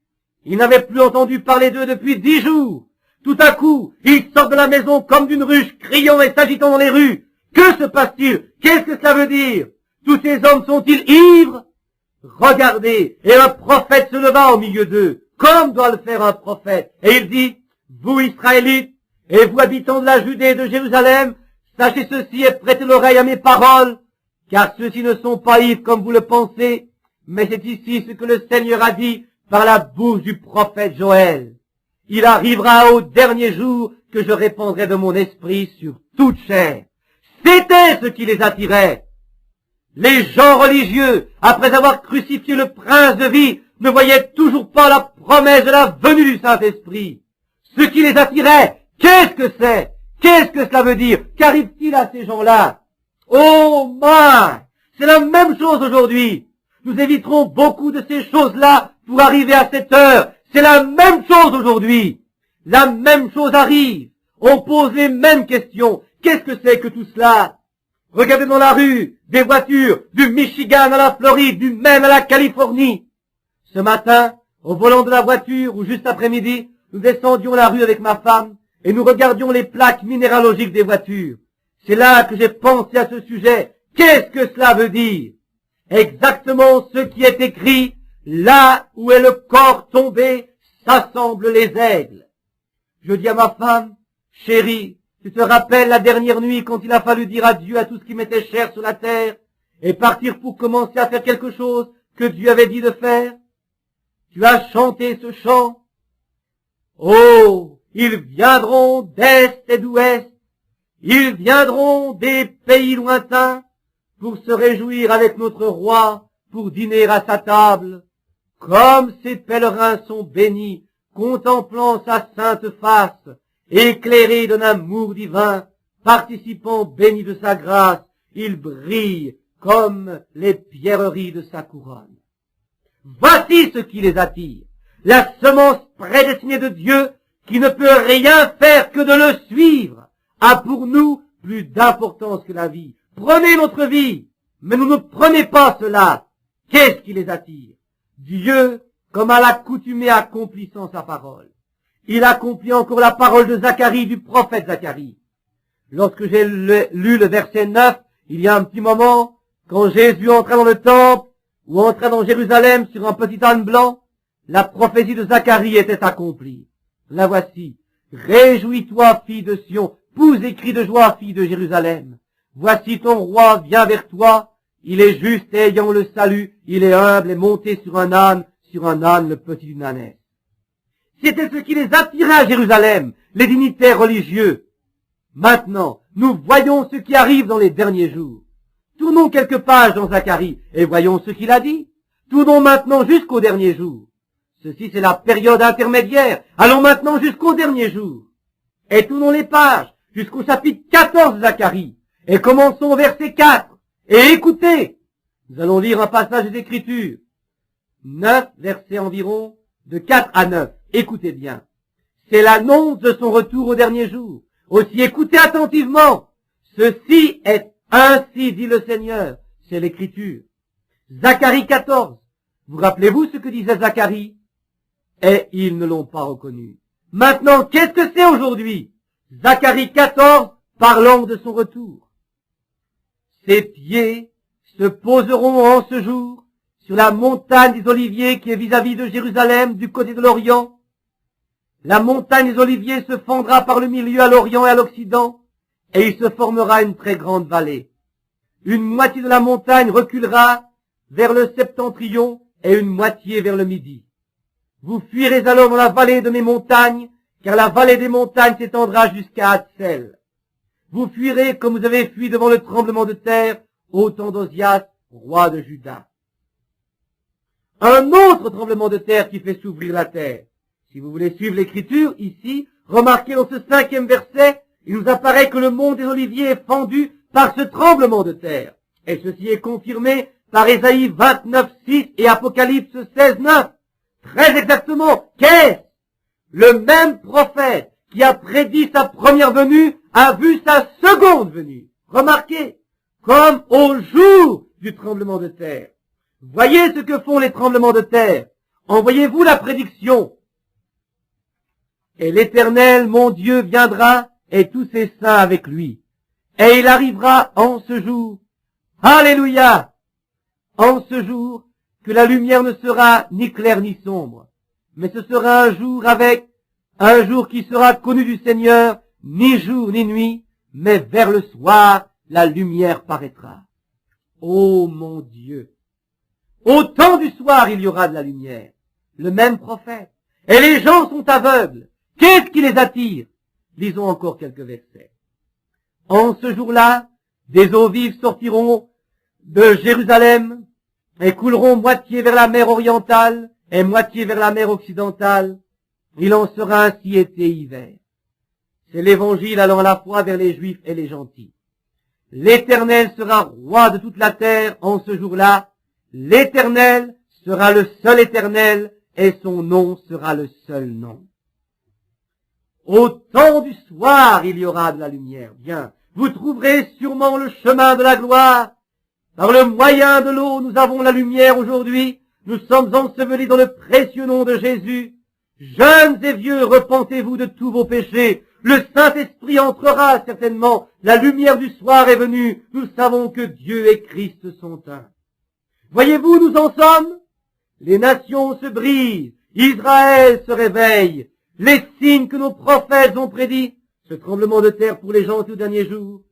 Ils n'avaient plus entendu parler d'eux depuis 10 jours. Tout à coup, ils sortent de la maison comme d'une ruche, criant et s'agitant dans les rues. Que se passe-t-il? Qu'est-ce que cela veut dire? Tous ces hommes sont-ils ivres? Regardez, et un prophète se leva au milieu d'eux, comme doit le faire un prophète. Et il dit, vous Israélites, et vous habitants de la Judée et de Jérusalem, sachez ceci et prêtez l'oreille à mes paroles, car ceux-ci ne sont pas ivres comme vous le pensez, mais c'est ici ce que le Seigneur a dit par la bouche du prophète Joël. Il arrivera au dernier jour que je répandrai de mon esprit sur toute chair. C'était ce qui les attirait. Les gens religieux, après avoir crucifié le prince de vie, ne voyaient toujours pas la promesse de la venue du Saint-Esprit. Ce qui les attirait, qu'est-ce que c'est? Qu'est-ce que cela veut dire? Qu'arrive-t-il à ces gens-là? Oh my! C'est la même chose aujourd'hui. Nous éviterons beaucoup de ces choses-là pour arriver à cette heure. C'est la même chose aujourd'hui. La même chose arrive. On pose les mêmes questions. Qu'est-ce que c'est que tout cela? Regardez dans la rue, des voitures, du Michigan à la Floride, du Maine à la Californie. Ce matin, au volant de la voiture ou juste après-midi, nous descendions la rue avec ma femme et nous regardions les plaques minéralogiques des voitures. C'est là que j'ai pensé à ce sujet. Qu'est-ce que cela veut dire? Exactement ce qui est écrit, là où est le corps tombé, s'assemblent les aigles. Je dis à ma femme, chérie, tu te rappelles la dernière nuit quand il a fallu dire adieu à tout ce qui m'était cher sur la terre et partir pour commencer à faire quelque chose que Dieu avait dit de faire? Tu as chanté ce chant. Oh, ils viendront d'est et d'ouest, ils viendront des pays lointains pour se réjouir avec notre roi, pour dîner à sa table. Comme ces pèlerins sont bénis, contemplant sa sainte face, éclairés d'un amour divin, participant bénis de sa grâce, ils brillent comme les pierreries de sa couronne. Voici ce qui les attire, la semence prédestinée de Dieu, qui ne peut rien faire que de le suivre, a pour nous plus d'importance que la vie. Prenez notre vie, mais nous ne prenez pas cela. Qu'est-ce qui les attire? Dieu, comme à l'accoutumée, accomplissant sa parole. Il accomplit encore la parole de Zacharie, du prophète Zacharie. Lorsque j'ai lu le verset 9, il y a un petit moment, quand Jésus entra dans le temple, ou entra dans Jérusalem sur un petit âne blanc, la prophétie de Zacharie était accomplie. La voici. Réjouis-toi, fille de Sion, pousse des cris de joie, fille de Jérusalem. Voici ton roi vient vers toi, il est juste et ayant le salut, il est humble et monté sur un âne, le petit d'une ânesse. C'était ce qui les attirait à Jérusalem, les dignitaires religieux. Maintenant, nous voyons ce qui arrive dans les derniers jours. Tournons quelques pages dans Zacharie et voyons ce qu'il a dit. Tournons maintenant jusqu'au dernier jour. Ceci, c'est la période intermédiaire. Allons maintenant jusqu'au dernier jour. Et tournons les pages jusqu'au chapitre 14 de Zacharie. Et commençons au verset 4. Et écoutez, nous allons lire un passage des Écritures. 9 versets environ, de 4 à 9. Écoutez bien. C'est l'annonce de son retour au dernier jour. Aussi écoutez attentivement. Ceci est ainsi dit le Seigneur. C'est l'Écriture. Zacharie 14. Vous rappelez-vous ce que disait Zacharie? Et ils ne l'ont pas reconnu. Maintenant, qu'est-ce que c'est aujourd'hui? Zacharie 14, parlant de son retour. Ses pieds se poseront en ce jour sur la montagne des Oliviers qui est vis-à-vis de Jérusalem du côté de l'Orient. La montagne des Oliviers se fendra par le milieu à l'Orient et à l'Occident, et il se formera une très grande vallée. Une moitié de la montagne reculera vers le septentrion et une moitié vers le midi. Vous fuirez alors dans la vallée de mes montagnes, car la vallée des montagnes s'étendra jusqu'à Hatsel. Vous fuirez comme vous avez fui devant le tremblement de terre au temps d'Osias, roi de Juda. Un autre tremblement de terre qui fait s'ouvrir la terre. Si vous voulez suivre l'écriture, ici, remarquez dans ce 5e verset, il nous apparaît que le mont des Oliviers est fendu par ce tremblement de terre. Et ceci est confirmé par Ésaïe 29:6 et Apocalypse 16:9. Très exactement, qu'est-ce? Le même prophète qui a prédit sa première venue a vu sa seconde venue. Remarquez, comme au jour du tremblement de terre. Voyez ce que font les tremblements de terre. Envoyez-vous la prédiction. Et l'Éternel, mon Dieu, viendra et tous ses saints avec lui. Et il arrivera en ce jour. Alléluia! En ce jour, que la lumière ne sera ni claire ni sombre, mais ce sera un jour qui sera connu du Seigneur, ni jour ni nuit, mais vers le soir, la lumière paraîtra. Ô mon Dieu! Au temps du soir, il y aura de la lumière. Le même prophète. Et les gens sont aveugles. Qu'est-ce qui les attire? Lisons encore quelques versets. En ce jour-là, des eaux vives sortiront de Jérusalem et couleront moitié vers la mer orientale et moitié vers la mer occidentale. Il en sera ainsi été hiver. C'est l'évangile allant à la fois vers les Juifs et les gentils. L'Éternel sera roi de toute la terre en ce jour-là. L'Éternel sera le seul Éternel et son nom sera le seul nom. Au temps du soir, il y aura de la lumière. Bien, vous trouverez sûrement le chemin de la gloire. Par le moyen de l'eau, nous avons la lumière aujourd'hui. Nous sommes ensevelis dans le précieux nom de Jésus. Jeunes et vieux, repentez-vous de tous vos péchés. Le Saint-Esprit entrera certainement. La lumière du soir est venue. Nous savons que Dieu et Christ sont un. Voyez-vous, nous en sommes. Les nations se brisent. Israël se réveille. Les signes que nos prophètes ont prédits. Ce tremblement de terre pour les gentils aux derniers jours.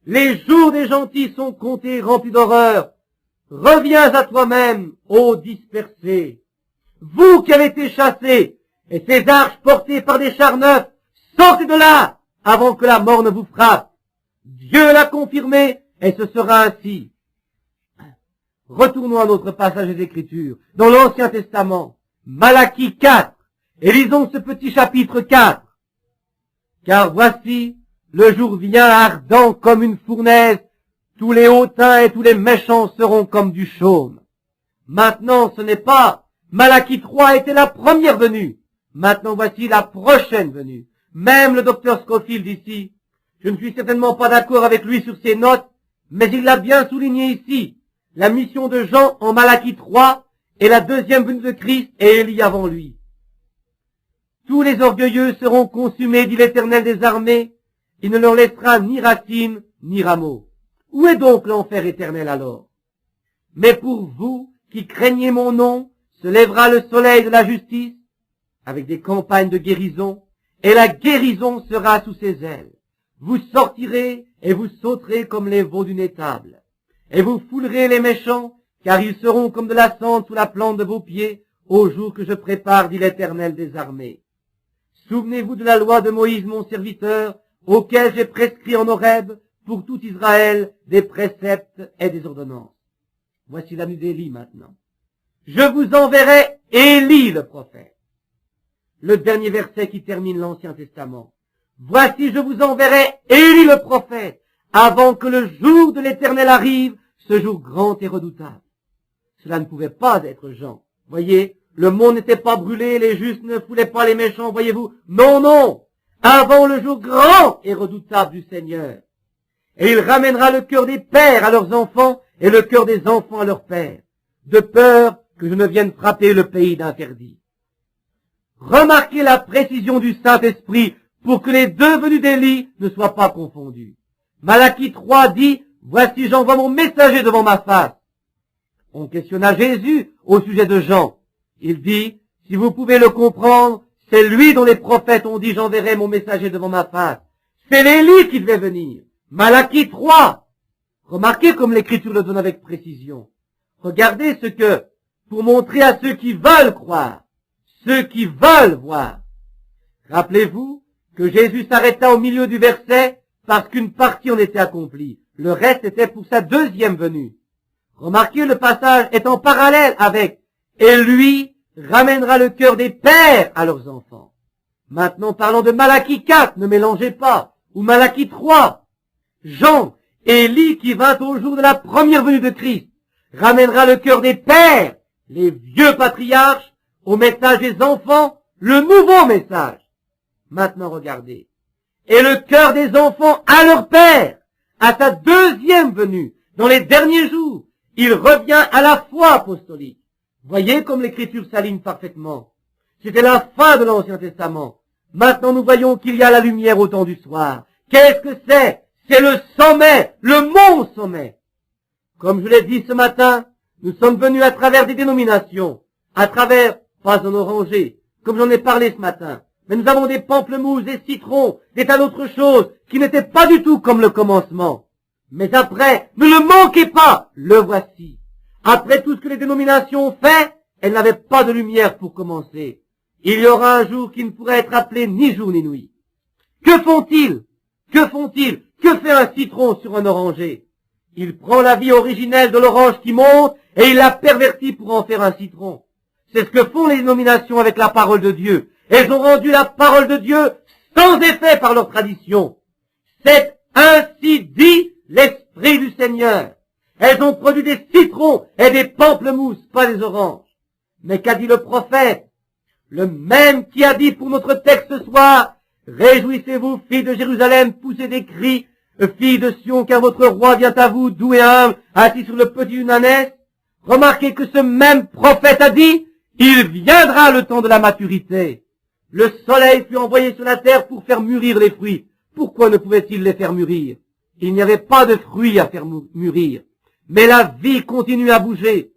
Les jours des gentils sont comptés, remplis d'horreur. Reviens à toi-même, ô dispersé. Vous qui avez été chassés, et ces arches portées par des chars neufs, sortez de là, avant que la mort ne vous frappe. Dieu l'a confirmé, et ce sera ainsi. Retournons à notre passage des Écritures, dans l'Ancien Testament, Malachie 4, et lisons ce petit chapitre 4. Car voici, le jour vient ardent comme une fournaise, tous les hautains et tous les méchants seront comme du chaume. Maintenant, ce n'est pas, Malachie 3 était la première venue. Maintenant, voici la prochaine venue. Même le docteur Scofield ici, je ne suis certainement pas d'accord avec lui sur ses notes, mais il l'a bien souligné ici. La mission de Jean en Malachie 3 est la deuxième venue de Christ et Élie avant lui. Tous les orgueilleux seront consumés, dit l'Éternel des armées. Il ne leur laissera ni racines, ni rameaux. Où est donc l'enfer éternel alors? Mais pour vous qui craignez mon nom, se lèvera le soleil de la justice, avec des campagnes de guérison, et la guérison sera sous ses ailes. Vous sortirez et vous sauterez comme les veaux d'une étable. Et vous foulerez les méchants, car ils seront comme de la cendre sous la plante de vos pieds, au jour que je prépare, dit l'Éternel des armées. Souvenez-vous de la loi de Moïse, mon serviteur, auquel j'ai prescrit en Horeb, pour tout Israël, des préceptes et des ordonnances. Voici la venue d'Élie maintenant. Je vous enverrai Élie le prophète. Le dernier verset qui termine l'Ancien Testament. Voici, je vous enverrai Élie le prophète, avant que le jour de l'Éternel arrive, ce jour grand et redoutable. Cela ne pouvait pas être Jean. Voyez, le monde n'était pas brûlé, les justes ne foulaient pas les méchants, voyez-vous. Non, non, avant le jour grand et redoutable du Seigneur. Et il ramènera le cœur des pères à leurs enfants et le cœur des enfants à leurs pères, de peur que je ne vienne frapper le pays d'interdit. Remarquez la précision du Saint-Esprit pour que les deux venues d'Élie ne soient pas confondues. Malachie 3 dit, voici j'envoie mon messager devant ma face. On questionna Jésus au sujet de Jean. Il dit, si vous pouvez le comprendre, c'est lui dont les prophètes ont dit, j'enverrai mon messager devant ma face. C'est l'Élie qui devait venir. Malachie 3. Remarquez comme l'Écriture le donne avec précision. Regardez ce que, pour montrer à ceux qui veulent croire, ceux qui veulent voir. Rappelez-vous que Jésus s'arrêta au milieu du verset parce qu'une partie en était accomplie. Le reste était pour sa deuxième venue. Remarquez, le passage est en parallèle avec « Et lui ramènera le cœur des pères à leurs enfants ». Maintenant, parlons de Malachie 4, ne mélangez pas, ou Malachie 3. Jean, Élie qui vint au jour de la première venue de Christ, ramènera le cœur des pères, les vieux patriarches, au message des enfants, le nouveau message. Maintenant, regardez. Et le cœur des enfants à leur père, à sa deuxième venue, dans les derniers jours, il revient à la foi apostolique. Voyez comme l'Écriture s'aligne parfaitement. C'était la fin de l'Ancien Testament. Maintenant, nous voyons qu'il y a la lumière au temps du soir. Qu'est-ce que c'est? C'est le sommet, le mont sommet. Comme je l'ai dit ce matin, nous sommes venus à travers des dénominations, à travers, pas un oranger, comme j'en ai parlé ce matin, mais nous avons des pamplemousses, des citrons, des tas d'autres choses qui n'étaient pas du tout comme le commencement. Mais après, ne le manquez pas, le voici. Après tout ce que les dénominations ont fait, elles n'avaient pas de lumière pour commencer. Il y aura un jour qui ne pourrait être appelé ni jour ni nuit. Que font-ils? Que font-ils? Que fait un citron sur un oranger? Il prend la vie originelle de l'orange qui monte et il la pervertit pour en faire un citron. C'est ce que font les dénominations avec la parole de Dieu. Elles ont rendu la parole de Dieu sans effet par leur tradition. C'est ainsi dit l'Esprit du Seigneur. Elles ont produit des citrons et des pamplemousses, pas des oranges. Mais qu'a dit le prophète? Le même qui a dit pour notre texte ce soir, réjouissez-vous, filles de Jérusalem, poussez des cris, filles de Sion, car votre roi vient à vous, doux et humble, assis sur le petit d'une ânesse. Remarquez que ce même prophète a dit, il viendra le temps de la maturité. Le soleil fut envoyé sur la terre pour faire mûrir les fruits. Pourquoi ne pouvait-il les faire mûrir? Il n'y avait pas de fruits à faire mûrir. Mais la vie continue à bouger.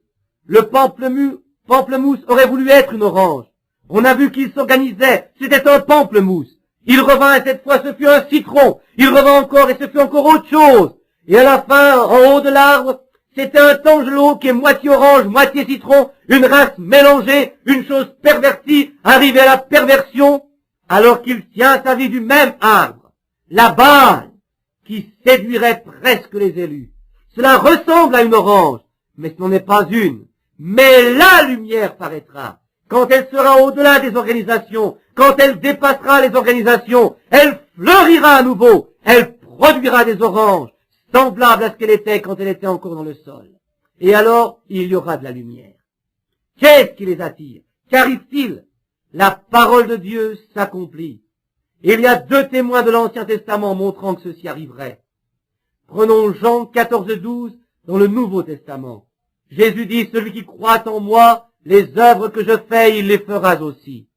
Le pamplemousse aurait voulu être une orange. On a vu qu'il s'organisait. C'était un pamplemousse. Il revint et cette fois ce fut un citron. Il revint encore et ce fut encore autre chose. Et à la fin, en haut de l'arbre, c'était un tangelo qui est moitié orange, moitié citron, une race mélangée, une chose pervertie, arrivée à la perversion, alors qu'il tient sa vie du même arbre, la balle, qui séduirait presque les élus. Cela ressemble à une orange, mais ce n'en est pas une. Mais la lumière paraîtra. Quand elle sera au-delà des organisations, quand elle dépassera les organisations, elle fleurira à nouveau, elle produira des oranges, semblables à ce qu'elle était quand elle était encore dans le sol. Et alors, il y aura de la lumière. Qu'est-ce qui les attire? Qu'arrive-t-il? La parole de Dieu s'accomplit. Il y a 2 témoins de l'Ancien Testament montrant que ceci arriverait. Prenons Jean 14:12 dans le Nouveau Testament. Jésus dit, celui qui croit en moi, les œuvres que je fais, il les fera aussi.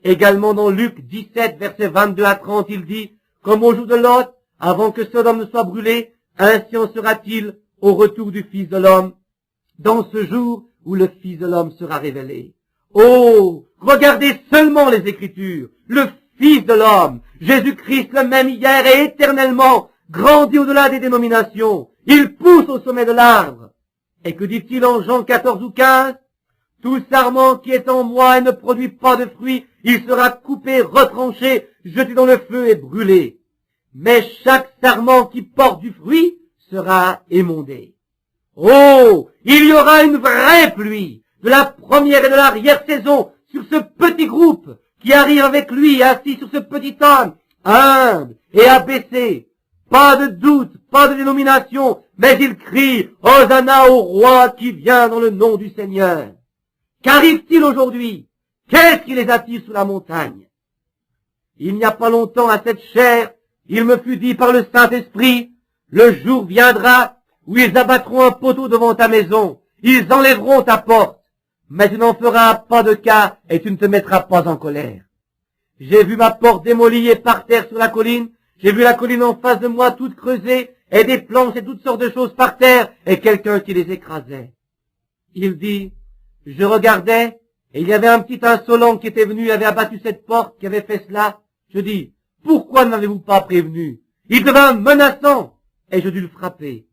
Également dans Luc 17, versets 22 à 30, il dit, comme au jour de Lot, avant que Sodome ne soit brûlé, ainsi en sera-t-il au retour du Fils de l'homme, dans ce jour où le Fils de l'homme sera révélé. Oh, regardez seulement les Écritures, le Fils de l'homme, Jésus-Christ le même hier et éternellement, grandit au-delà des dénominations, il pousse au sommet de l'arbre. Et que dit-il en Jean 14 ou 15? Tout sarment qui est en moi et ne produit pas de fruits, il sera coupé, retranché, jeté dans le feu et brûlé. Mais chaque sarment qui porte du fruit sera émondé. Oh, il y aura une vraie pluie de la première et de l'arrière-saison sur ce petit groupe qui arrive avec lui assis sur ce petit âne, humble et abaissé. Pas de doute, pas de dénomination, mais il crie « Hosanna au roi qui vient dans le nom du Seigneur ». Qu'arrive-t-il aujourd'hui? Qu'est-ce qui les attire sur la montagne? Il n'y a pas longtemps à cette chair, il me fut dit par le Saint-Esprit, le jour viendra où ils abattront un poteau devant ta maison, ils enlèveront ta porte, mais tu n'en feras pas de cas et tu ne te mettras pas en colère. J'ai vu ma porte démolie et par terre sur la colline, j'ai vu la colline en face de moi toute creusée et des planches et toutes sortes de choses par terre et quelqu'un qui les écrasait. Il dit, je regardais, et il y avait un petit insolent qui était venu, avait abattu cette porte, qui avait fait cela. Je dis, pourquoi ne m'avez-vous pas prévenu? Il devint menaçant, et je dus le frapper.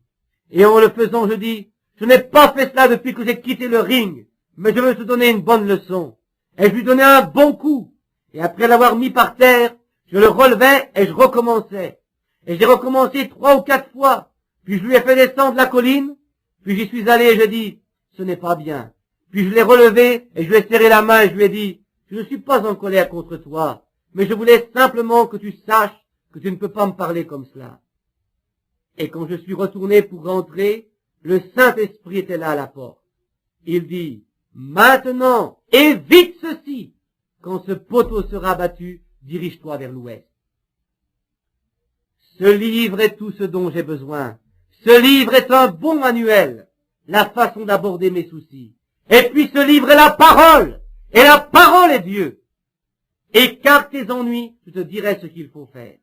Et en le faisant, je dis, je n'ai pas fait cela depuis que j'ai quitté le ring, mais je veux te donner une bonne leçon. Et je lui donnai un bon coup, et après l'avoir mis par terre, je le relevais et je recommençais. Et j'ai recommencé 3 ou 4 fois, puis je lui ai fait descendre la colline, puis j'y suis allé et je dis, ce n'est pas bien. Puis je l'ai relevé et je lui ai serré la main et je lui ai dit, je ne suis pas en colère contre toi, mais je voulais simplement que tu saches que tu ne peux pas me parler comme cela. Et quand je suis retourné pour rentrer, le Saint-Esprit était là à la porte. Il dit, maintenant, évite ceci. Quand ce poteau sera battu, dirige-toi vers l'ouest. Ce livre est tout ce dont j'ai besoin. Ce livre est un bon manuel, la façon d'aborder mes soucis. Et puis ce livre est la parole, et la parole est Dieu. Écarte tes ennuis, je te dirai ce qu'il faut faire.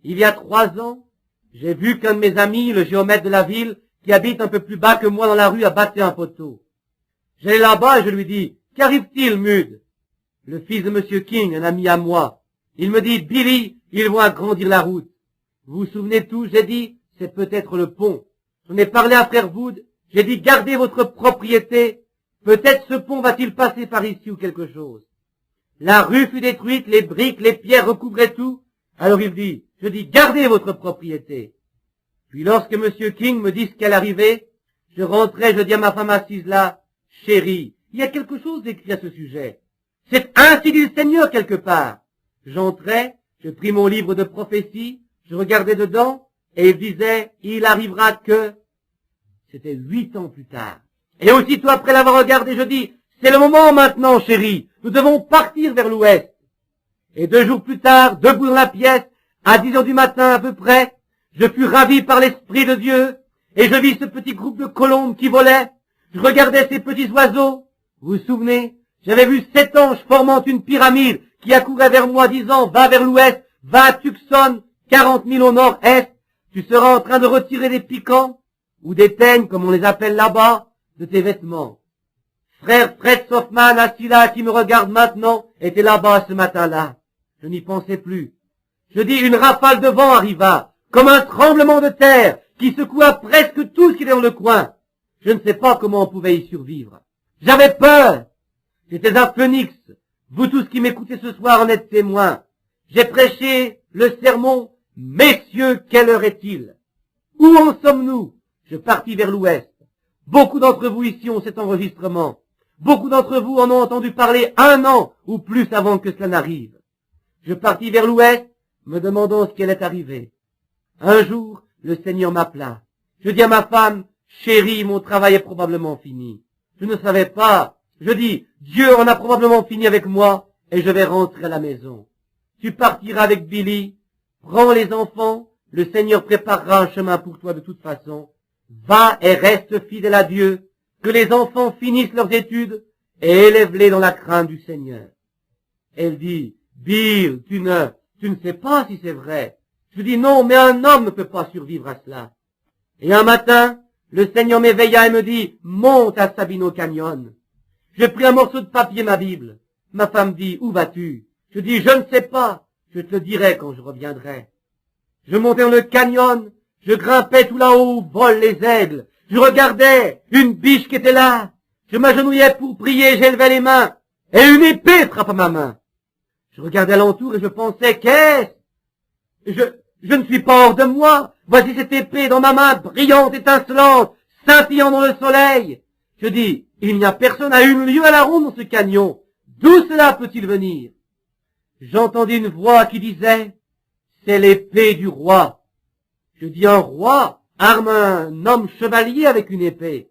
Il y a 3 ans, j'ai vu qu'un de mes amis, le géomètre de la ville, qui habite un peu plus bas que moi dans la rue, a battu un poteau. J'allais là-bas et je lui dis, qu'arrive-t-il, Mude? Le fils de Monsieur King, un ami à moi. Il me dit, Billy, ils vont agrandir la route. Vous vous souvenez de tout? J'ai dit, c'est peut-être le pont. J'en ai parlé à frère Wood, j'ai dit, gardez votre propriété. Peut-être ce pont va-t-il passer par ici ou quelque chose. La rue fut détruite, les briques, les pierres recouvraient tout. Alors il dit, je dis, gardez votre propriété. Puis lorsque Monsieur King me dit ce qu'elle arrivait, je rentrais, je dis à ma femme assise là, chérie, il y a quelque chose d'écrit à ce sujet. C'est ainsi dit le Seigneur quelque part. J'entrais, je pris mon livre de prophétie, je regardais dedans, et il disait, il arrivera que... C'était 8 ans plus tard. Et aussitôt après l'avoir regardé, je dis, c'est le moment maintenant, chérie, nous devons partir vers l'ouest. Et 2 jours plus tard, debout dans la pièce, à 10 heures du matin à peu près, je fus ravi par l'Esprit de Dieu, et je vis ce petit groupe de colombes qui volaient. Je regardais ces petits oiseaux. Vous vous souvenez? J'avais vu 7 anges formant une pyramide qui accourait vers moi disant, va vers l'ouest, va à Tucson, 40 000 au nord-est, tu seras en train de retirer des piquants, ou des teignes, comme on les appelle là-bas, de tes vêtements. Frère Fred Soffman, assis là, qui me regarde maintenant, était là-bas ce matin-là. Je n'y pensais plus. Je dis, une rafale de vent arriva, comme un tremblement de terre, qui secoua presque tout ce qui était dans le coin. Je ne sais pas comment on pouvait y survivre. J'avais peur. J'étais un phénix. Vous tous qui m'écoutez ce soir en êtes témoins. J'ai prêché le sermon, messieurs, quelle heure est-il? Où en sommes-nous? Je partis vers l'ouest. Beaucoup d'entre vous ici ont cet enregistrement. Beaucoup d'entre vous en ont entendu parler 1 an ou plus avant que cela n'arrive. Je partis vers l'ouest, me demandant ce qui allait arriver. Un jour, le Seigneur m'appela. Je dis à ma femme, chérie, mon travail est probablement fini. Je ne savais pas. Je dis, Dieu en a probablement fini avec moi et je vais rentrer à la maison. Tu partiras avec Billy, prends les enfants, le Seigneur préparera un chemin pour toi de toute façon. Va et reste fidèle à Dieu, que les enfants finissent leurs études et élève-les dans la crainte du Seigneur. Elle dit, Bill, tu ne sais pas si c'est vrai. Je dis non, mais un homme ne peut pas survivre à cela. Et un matin, le Seigneur m'éveilla et me dit, monte à Sabino Canyon. Je pris un morceau de papier, ma Bible. Ma femme dit, où vas-tu? Je dis, je ne sais pas. Je te le dirai quand je reviendrai. Je montais dans le canyon. Je grimpais tout là-haut où volent les aigles. Je regardais une biche qui était là. Je m'agenouillais pour prier, j'élevais les mains. Et une épée frappa ma main. Je regardais alentour et je pensais, qu'est-ce? Je ne suis pas hors de moi. Voici cette épée dans ma main, brillante, étincelante, scintillant dans le soleil. Je dis, il n'y a personne à 1 lieue à la ronde dans ce canyon. D'où cela peut-il venir? J'entendis une voix qui disait, c'est l'épée du roi. Je dis, un roi arme un homme chevalier avec une épée.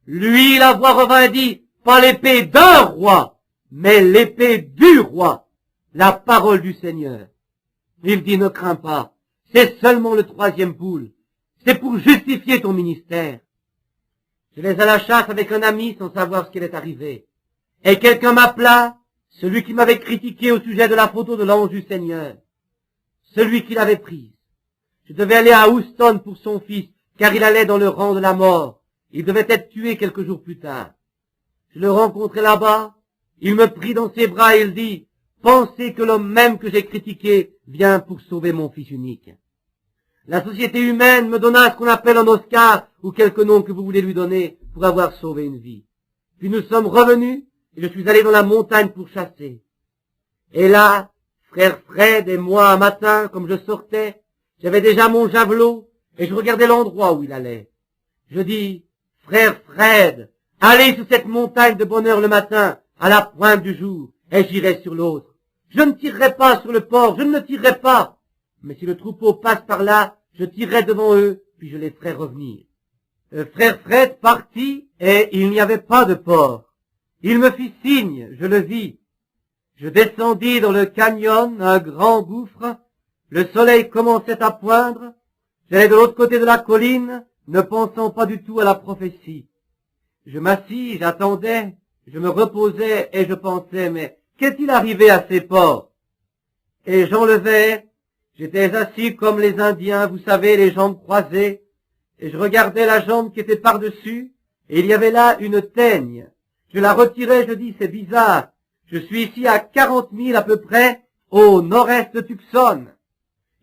Lui, la voix revint et dit, pas l'épée d'un roi, mais l'épée du roi, la parole du Seigneur. Il dit, ne crains pas, c'est seulement le 3e poule. C'est pour justifier ton ministère. Je l'ai à la chasse avec un ami sans savoir ce qui est arrivé. Et quelqu'un m'appela, celui qui m'avait critiqué au sujet de la photo de l'ange du Seigneur. Celui qui l'avait prise. Je devais aller à Houston pour son fils, car il allait dans le rang de la mort. Il devait être tué quelques jours plus tard. Je le rencontrai là-bas. Il me prit dans ses bras et il dit, « Pensez que l'homme même que j'ai critiqué vient pour sauver mon fils unique. » La société humaine me donna ce qu'on appelle un Oscar ou quelque nom que vous voulez lui donner pour avoir sauvé une vie. Puis nous sommes revenus et je suis allé dans la montagne pour chasser. Et là, frère Fred et moi, un matin, comme je sortais, j'avais déjà mon javelot et je regardais l'endroit où il allait. Je dis, frère Fred, allez sur cette montagne de bonne heure le matin, à la pointe du jour, et j'irai sur l'autre. Je ne tirerai pas sur le port, je ne le tirerai pas. Mais si le troupeau passe par là, je tirerai devant eux, puis je les ferai revenir. Frère Fred partit, et il n'y avait pas de port. Il me fit signe, je le vis. Je descendis dans le canyon, un grand gouffre. Le soleil commençait à poindre. J'allais de l'autre côté de la colline, ne pensant pas du tout à la prophétie. Je m'assis, j'attendais, je me reposais et je pensais, mais qu'est-il arrivé à ces porcs? Et j'enlevais, j'étais assis comme les Indiens, vous savez, les jambes croisées, et je regardais la jambe qui était par-dessus, et il y avait là une teigne. Je la retirais, je dis, c'est bizarre. Je suis ici à 40 000 à peu près, au nord-est de Tucson.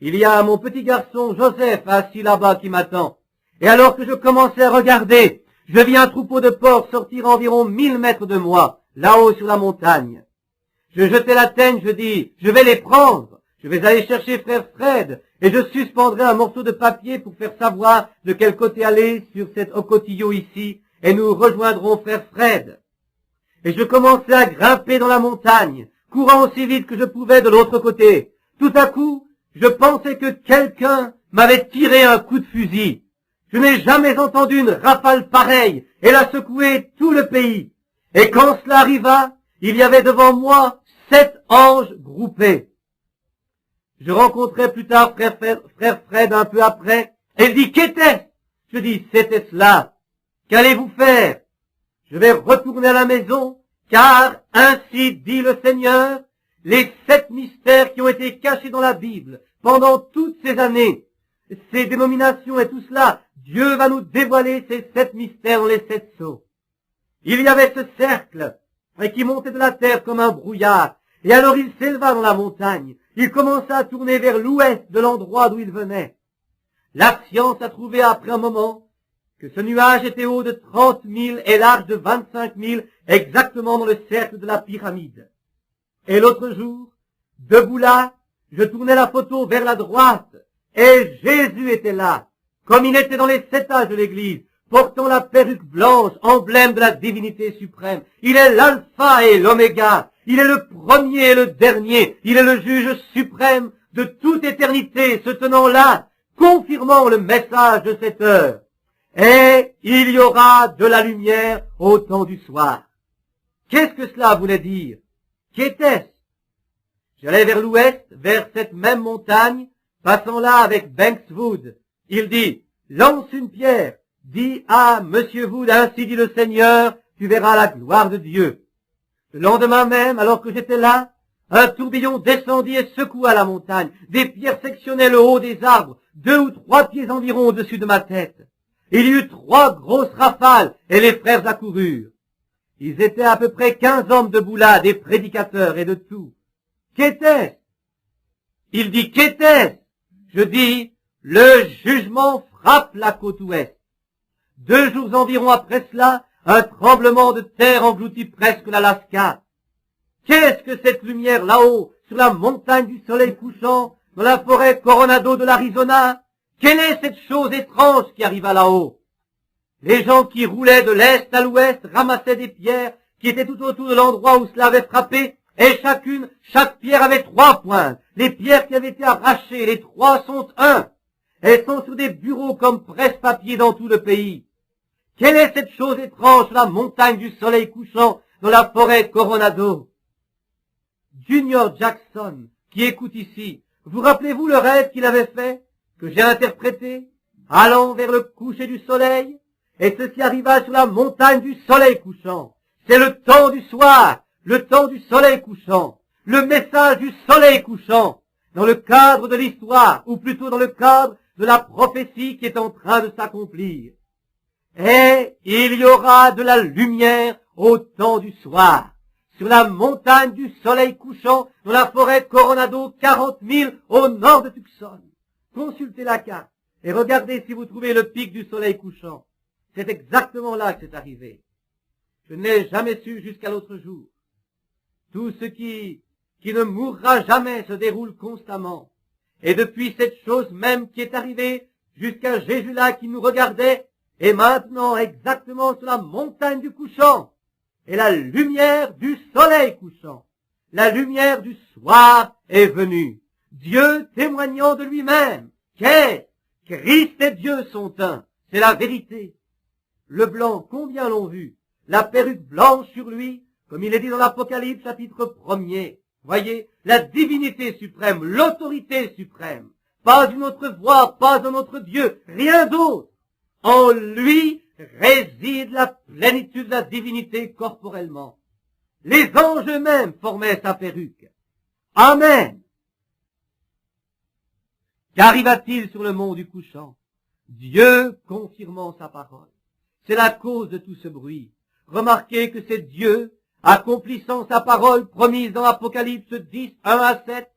Il y a mon petit garçon Joseph assis là-bas qui m'attend. Et alors que je commençais à regarder, je vis un troupeau de porcs sortir environ 1000 mètres de moi, là-haut sur la montagne. Je jetai la teigne, je dis, je vais les prendre. Je vais aller chercher frère Fred, et je suspendrai un morceau de papier pour faire savoir de quel côté aller sur cet ocotillo ici, et nous rejoindrons frère Fred. Et je commençais à grimper dans la montagne, courant aussi vite que je pouvais de l'autre côté. Tout à coup, je pensais que quelqu'un m'avait tiré un coup de fusil. Je n'ai jamais entendu une rafale pareille. Elle a secoué tout le pays. Et quand cela arriva, il y avait devant moi 7 anges groupés. Je rencontrai plus tard frère Fred un peu après. Elle dit, qu'était-ce? Je dis, c'était cela. Qu'allez-vous faire? Je vais retourner à la maison, car ainsi dit le Seigneur, les 7 mystères qui ont été cachés dans la Bible pendant toutes ces années, ces dénominations et tout cela, Dieu va nous dévoiler ces 7 mystères dans les 7 sceaux. Il y avait ce cercle qui montait de la terre comme un brouillard, et alors il s'éleva dans la montagne. Il commença à tourner vers l'ouest de l'endroit d'où il venait. La science a trouvé après un moment que ce nuage était haut de 30 000 et large de 25 000, exactement dans le cercle de la pyramide. Et l'autre jour, debout là, je tournais la photo vers la droite, et Jésus était là, comme il était dans les 7 âges de l'église, portant la perruque blanche, emblème de la divinité suprême. Il est l'alpha et l'oméga, il est le premier et le dernier, il est le juge suprême de toute éternité, se tenant là, confirmant le message de cette heure. Et il y aura de la lumière au temps du soir. Qu'est-ce que cela voulait dire? Qu'était-ce? J'allais vers l'ouest, vers cette même montagne, passant là avec Banks Wood. Il dit, lance une pierre, dis à Monsieur Wood, ainsi dit le Seigneur, tu verras la gloire de Dieu. Le lendemain même, alors que j'étais là, un tourbillon descendit et secoua la montagne. Des pierres sectionnaient le haut des arbres, 2 ou 3 pieds environ au-dessus de ma tête. Il y eut 3 grosses rafales, et les frères accoururent. Ils étaient à peu près 15 hommes debout là, des prédicateurs et de tout. Qu'était-ce? Il dit, qu'était-ce? Je dis, le jugement frappe la côte ouest. 2 jours environ après cela, un tremblement de terre engloutit presque l'Alaska. Qu'est-ce que cette lumière là-haut, sur la montagne du soleil couchant, dans la forêt Coronado de l'Arizona? Quelle est cette chose étrange qui arriva là-haut? Les gens qui roulaient de l'est à l'ouest ramassaient des pierres qui étaient tout autour de l'endroit où cela avait frappé, et chaque pierre avait 3 pointes. Les pierres qui avaient été arrachées, les 3 sont 1. Elles sont sur des bureaux comme presse-papier dans tout le pays. Quelle est cette chose étrange sur la montagne du soleil couchant dans la forêt Coronado? Junior Jackson, qui écoute ici, vous rappelez-vous le rêve qu'il avait fait, que j'ai interprété, allant vers le coucher du soleil? Et ceci arriva sur la montagne du soleil couchant. C'est le temps du soir, le temps du soleil couchant, le message du soleil couchant, dans le cadre de l'histoire, ou plutôt dans le cadre de la prophétie qui est en train de s'accomplir. Et il y aura de la lumière au temps du soir. Sur la montagne du soleil couchant, dans la forêt Coronado, 40 000 au nord de Tucson. Consultez la carte et regardez si vous trouvez le pic du soleil couchant. C'est exactement là que c'est arrivé. Je ne l'ai jamais su jusqu'à l'autre jour. Tout ce qui ne mourra jamais se déroule constamment. Et depuis cette chose même qui est arrivée, jusqu'à Jésus là qui nous regardait, et maintenant exactement sur la montagne du couchant, et la lumière du soleil couchant, la lumière du soir est venue. Dieu témoignant de lui-même, qu'est Christ et Dieu sont un, c'est la vérité. Le blanc, combien l'ont vu? La perruque blanche sur lui, comme il est dit dans l'Apocalypse chapitre 1er. Voyez, la divinité suprême, l'autorité suprême. Pas une autre voix, pas un autre Dieu, rien d'autre. En lui réside la plénitude de la divinité corporellement. Les anges eux-mêmes formaient sa perruque. Amen. Qu'arriva-t-il sur le mont du couchant? Dieu confirmant sa parole. C'est la cause de tout ce bruit. Remarquez que c'est Dieu accomplissant sa parole promise dans Apocalypse 10, 1 à 7.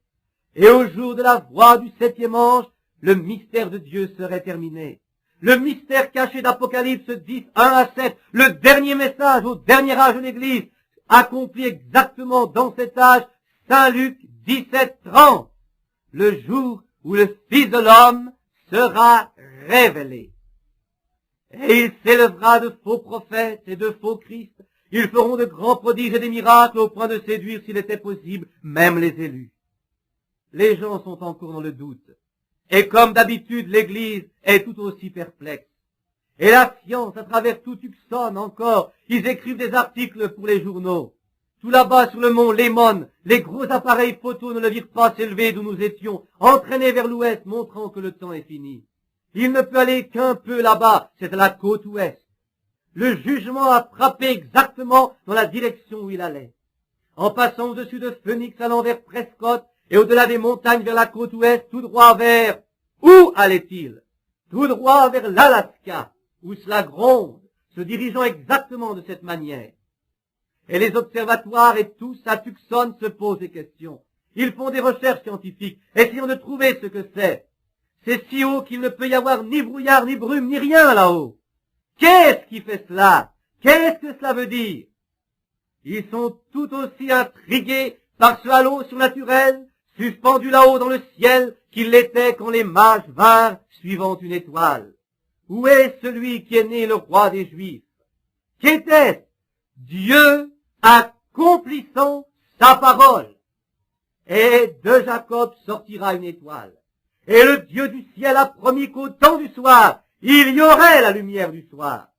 Et au jour de la voix du 7e ange, le mystère de Dieu serait terminé. Le mystère caché d'Apocalypse 10, 1 à 7, le dernier message au dernier âge de l'Église, accompli exactement dans cet âge, Saint Luc 17, 30, le jour où le Fils de l'homme sera révélé. Et il s'élèvera de faux prophètes et de faux Christ. Ils feront de grands prodiges et des miracles au point de séduire, s'il était possible, même les élus. Les gens sont encore dans le doute. Et comme d'habitude, l'Église est tout aussi perplexe. Et la science, à travers tout Tucson encore, ils écrivent des articles pour les journaux. Tout là-bas sur le mont Lemmon, les gros appareils photo ne le virent pas s'élever d'où nous étions, entraînés vers l'ouest, montrant que le temps est fini. Il ne peut aller qu'un peu là-bas, c'est à la côte ouest. Le jugement a frappé exactement dans la direction où il allait. En passant au-dessus de Phoenix, allant vers Prescott, et au-delà des montagnes vers la côte ouest, tout droit vers... Où allait-il? Tout droit vers l'Alaska, où cela gronde, se dirigeant exactement de cette manière. Et les observatoires et tous à Tucson se posent des questions. Ils font des recherches scientifiques, essayant de trouver ce que c'est. C'est si haut qu'il ne peut y avoir ni brouillard, ni brume, ni rien là-haut. Qu'est-ce qui fait cela? Qu'est-ce que cela veut dire? Ils sont tout aussi intrigués par ce halo surnaturel, suspendu là-haut dans le ciel, qu'ils l'étaient quand les mages vinrent suivant une étoile. Où est celui qui est né le roi des Juifs? Qu'était-ce? Dieu accomplissant sa parole. Et de Jacob sortira une étoile. Et le Dieu du ciel a promis qu'au temps du soir, il y aurait la lumière du soir.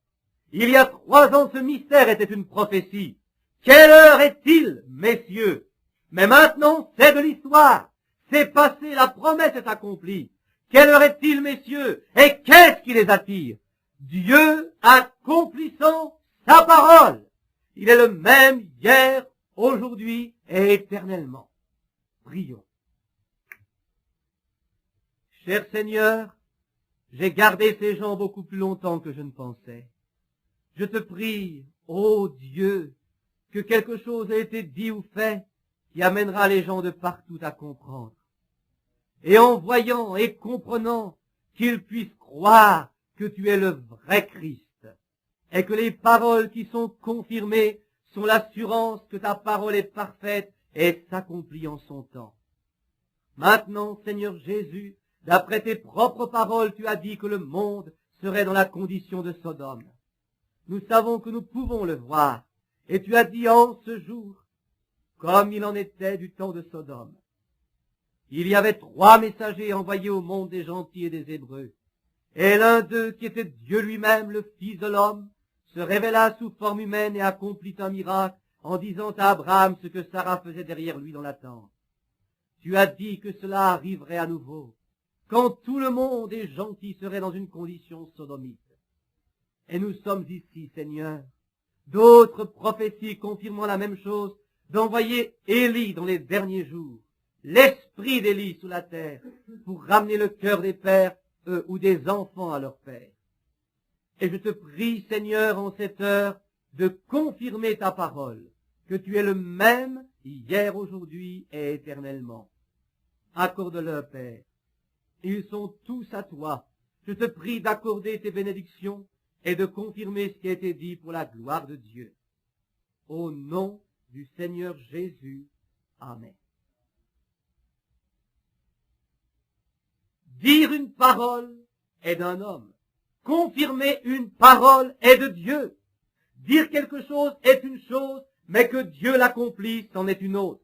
Il y a 3 ans, ce mystère était une prophétie. Quelle heure est-il, messieurs? Mais maintenant, c'est de l'histoire. C'est passé, la promesse est accomplie. Quelle heure est-il, messieurs? Et qu'est-ce qui les attire? Dieu accomplissant sa parole. Il est le même hier, aujourd'hui et éternellement. Prions. Cher Seigneur, j'ai gardé ces gens beaucoup plus longtemps que je ne pensais. Je te prie, ô Dieu, que quelque chose ait été dit ou fait qui amènera les gens de partout à comprendre. Et en voyant et comprenant qu'ils puissent croire que tu es le vrai Christ, et que les paroles qui sont confirmées sont l'assurance que ta parole est parfaite et s'accomplit en son temps. Maintenant, Seigneur Jésus, d'après tes propres paroles, tu as dit que le monde serait dans la condition de Sodome. Nous savons que nous pouvons le voir, et tu as dit en ce jour, comme il en était du temps de Sodome. Il y avait 3 messagers envoyés au monde des gentils et des Hébreux, et l'un d'eux, qui était Dieu lui-même, le Fils de l'homme, se révéla sous forme humaine et accomplit un miracle en disant à Abraham ce que Sarah faisait derrière lui dans la tente. Tu as dit que cela arriverait à nouveau, quand tout le monde des gentils serait dans une condition sodomite. Et nous sommes ici, Seigneur, d'autres prophéties confirmant la même chose, d'envoyer Élie dans les derniers jours, l'esprit d'Élie sous la terre, pour ramener le cœur des pères ou des enfants à leur père. Et je te prie, Seigneur, en cette heure, de confirmer ta parole, que tu es le même hier, aujourd'hui et éternellement. Accorde-le, Père. Ils sont tous à toi. Je te prie d'accorder tes bénédictions et de confirmer ce qui a été dit pour la gloire de Dieu. Au nom du Seigneur Jésus. Amen. Dire une parole est d'un homme. Confirmer une parole est de Dieu. Dire quelque chose est une chose, mais que Dieu l'accomplisse c'en est une autre.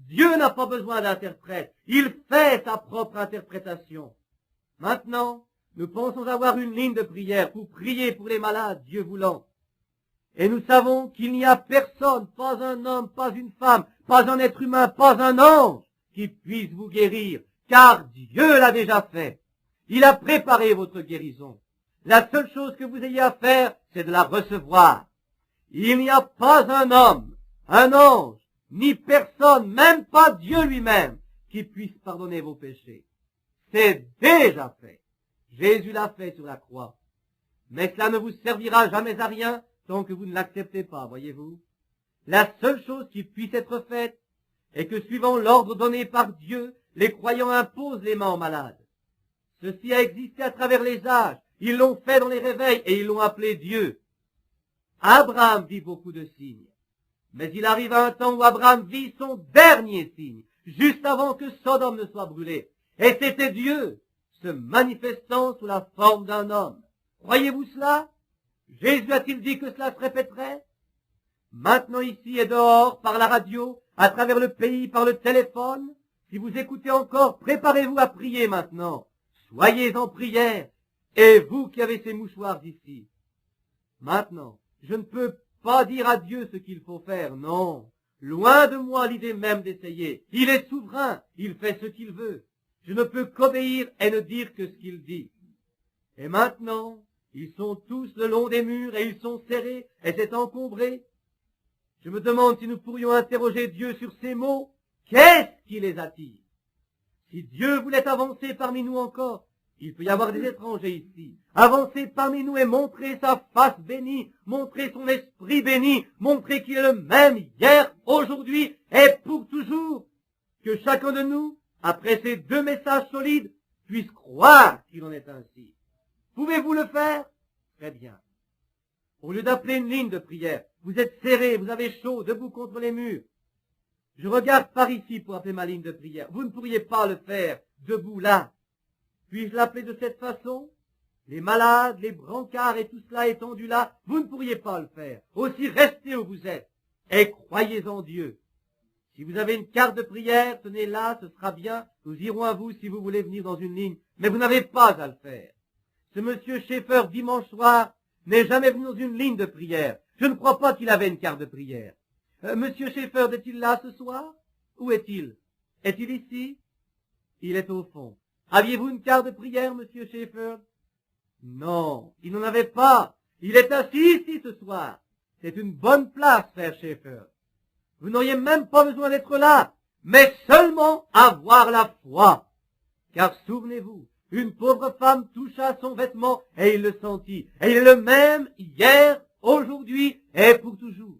Dieu n'a pas besoin d'interprète. Il fait sa propre interprétation. Maintenant, nous pensons avoir une ligne de prière pour prier pour les malades, Dieu voulant. Et nous savons qu'il n'y a personne, pas un homme, pas une femme, pas un être humain, pas un ange, qui puisse vous guérir, car Dieu l'a déjà fait. Il a préparé votre guérison. La seule chose que vous ayez à faire, c'est de la recevoir. Il n'y a pas un homme, un ange, ni personne, même pas Dieu lui-même, qui puisse pardonner vos péchés. C'est déjà fait. Jésus l'a fait sur la croix. Mais cela ne vous servira jamais à rien tant que vous ne l'acceptez pas, voyez-vous. La seule chose qui puisse être faite est que, suivant l'ordre donné par Dieu, les croyants imposent les mains aux malades. Ceci a existé à travers les âges. Ils l'ont fait dans les réveils et ils l'ont appelé Dieu. Abraham vit beaucoup de signes. Mais il arrive un temps où Abraham vit son dernier signe, juste avant que Sodome ne soit brûlée. Et c'était Dieu, se manifestant sous la forme d'un homme. Croyez-vous cela? Jésus a-t-il dit que cela se répéterait? Maintenant ici et dehors, par la radio, à travers le pays, par le téléphone, si vous écoutez encore, préparez-vous à prier maintenant. Soyez en prière, et vous qui avez ces mouchoirs ici. Maintenant, je ne peux pas dire à Dieu ce qu'il faut faire, non. Loin de moi l'idée même d'essayer. Il est souverain, il fait ce qu'il veut. Je ne peux qu'obéir et ne dire que ce qu'il dit. Et maintenant, ils sont tous le long des murs et ils sont serrés et c'est encombré. Je me demande si nous pourrions interroger Dieu sur ces mots. Qu'est-ce qui les attire? Si Dieu voulait avancer parmi nous encore, il peut y avoir des étrangers ici. Avancer parmi nous et montrer sa face bénie, montrer son esprit béni, montrer qu'il est le même hier, aujourd'hui et pour toujours. Que chacun de nous, après ces deux messages solides, puisse croire qu'il en est ainsi. Pouvez-vous le faire? Très bien. Au lieu d'appeler une ligne de prière, vous êtes serrés, vous avez chaud, debout contre les murs. Je regarde par ici pour appeler ma ligne de prière. Vous ne pourriez pas le faire debout là. Puis-je l'appeler de cette façon? Les malades, les brancards et tout cela étendu là, vous ne pourriez pas le faire. Aussi restez où vous êtes et croyez en Dieu. Si vous avez une carte de prière, tenez-la, ce sera bien. Nous irons à vous si vous voulez venir dans une ligne. Mais vous n'avez pas à le faire. Ce monsieur Schaeffer, dimanche soir, n'est jamais venu dans une ligne de prière. Je ne crois pas qu'il avait une carte de prière. Monsieur Schaeffer, est-il là ce soir? Où est-il? Est-il ici? Il est au fond. Aviez-vous une carte de prière, monsieur Schaeffer? Non, il n'en avait pas. Il est assis ici ce soir. C'est une bonne place, frère Schaeffer. Vous n'auriez même pas besoin d'être là, mais seulement avoir la foi. Car souvenez-vous, une pauvre femme toucha son vêtement et il le sentit. Et il est le même hier, aujourd'hui et pour toujours.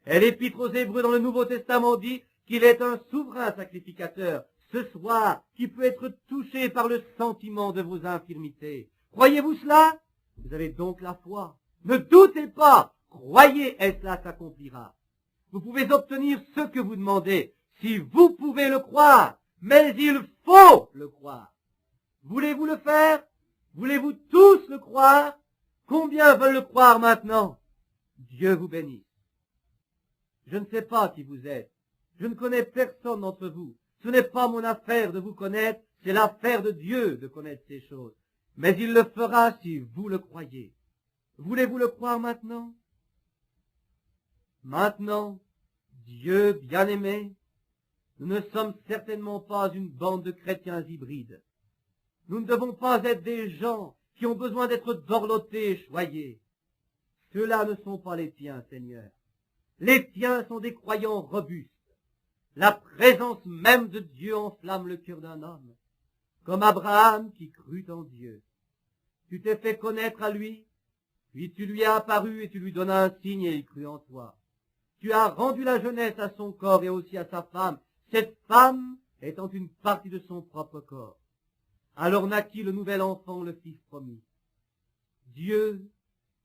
Et l'Épître aux Hébreux dans le Nouveau Testament dit qu'il est un souverain sacrificateur, ce soir, qui peut être touché par le sentiment de vos infirmités. Croyez-vous cela? Vous avez donc la foi. Ne doutez pas, croyez et cela s'accomplira. Vous pouvez obtenir ce que vous demandez, si vous pouvez le croire, mais il faut le croire. Voulez-vous le faire? Voulez-vous tous le croire? Combien veulent le croire maintenant? Dieu vous bénisse. Je ne sais pas qui vous êtes. Je ne connais personne d'entre vous. Ce n'est pas mon affaire de vous connaître, c'est l'affaire de Dieu de connaître ces choses. Mais il le fera si vous le croyez. Voulez-vous le croire maintenant? Maintenant, Dieu bien-aimé, nous ne sommes certainement pas une bande de chrétiens hybrides. Nous ne devons pas être des gens qui ont besoin d'être dorlotés et choyés. Ceux-là ne sont pas les tiens, Seigneur. Les tiens sont des croyants robustes. La présence même de Dieu enflamme le cœur d'un homme, comme Abraham qui crut en Dieu. Tu t'es fait connaître à lui Puis tu lui as apparu et tu lui donnas un signe et il crut en toi. Tu as rendu la jeunesse à son corps et aussi à sa femme, cette femme étant une partie de son propre corps. Alors naquit le nouvel enfant, le Fils promis. Dieu,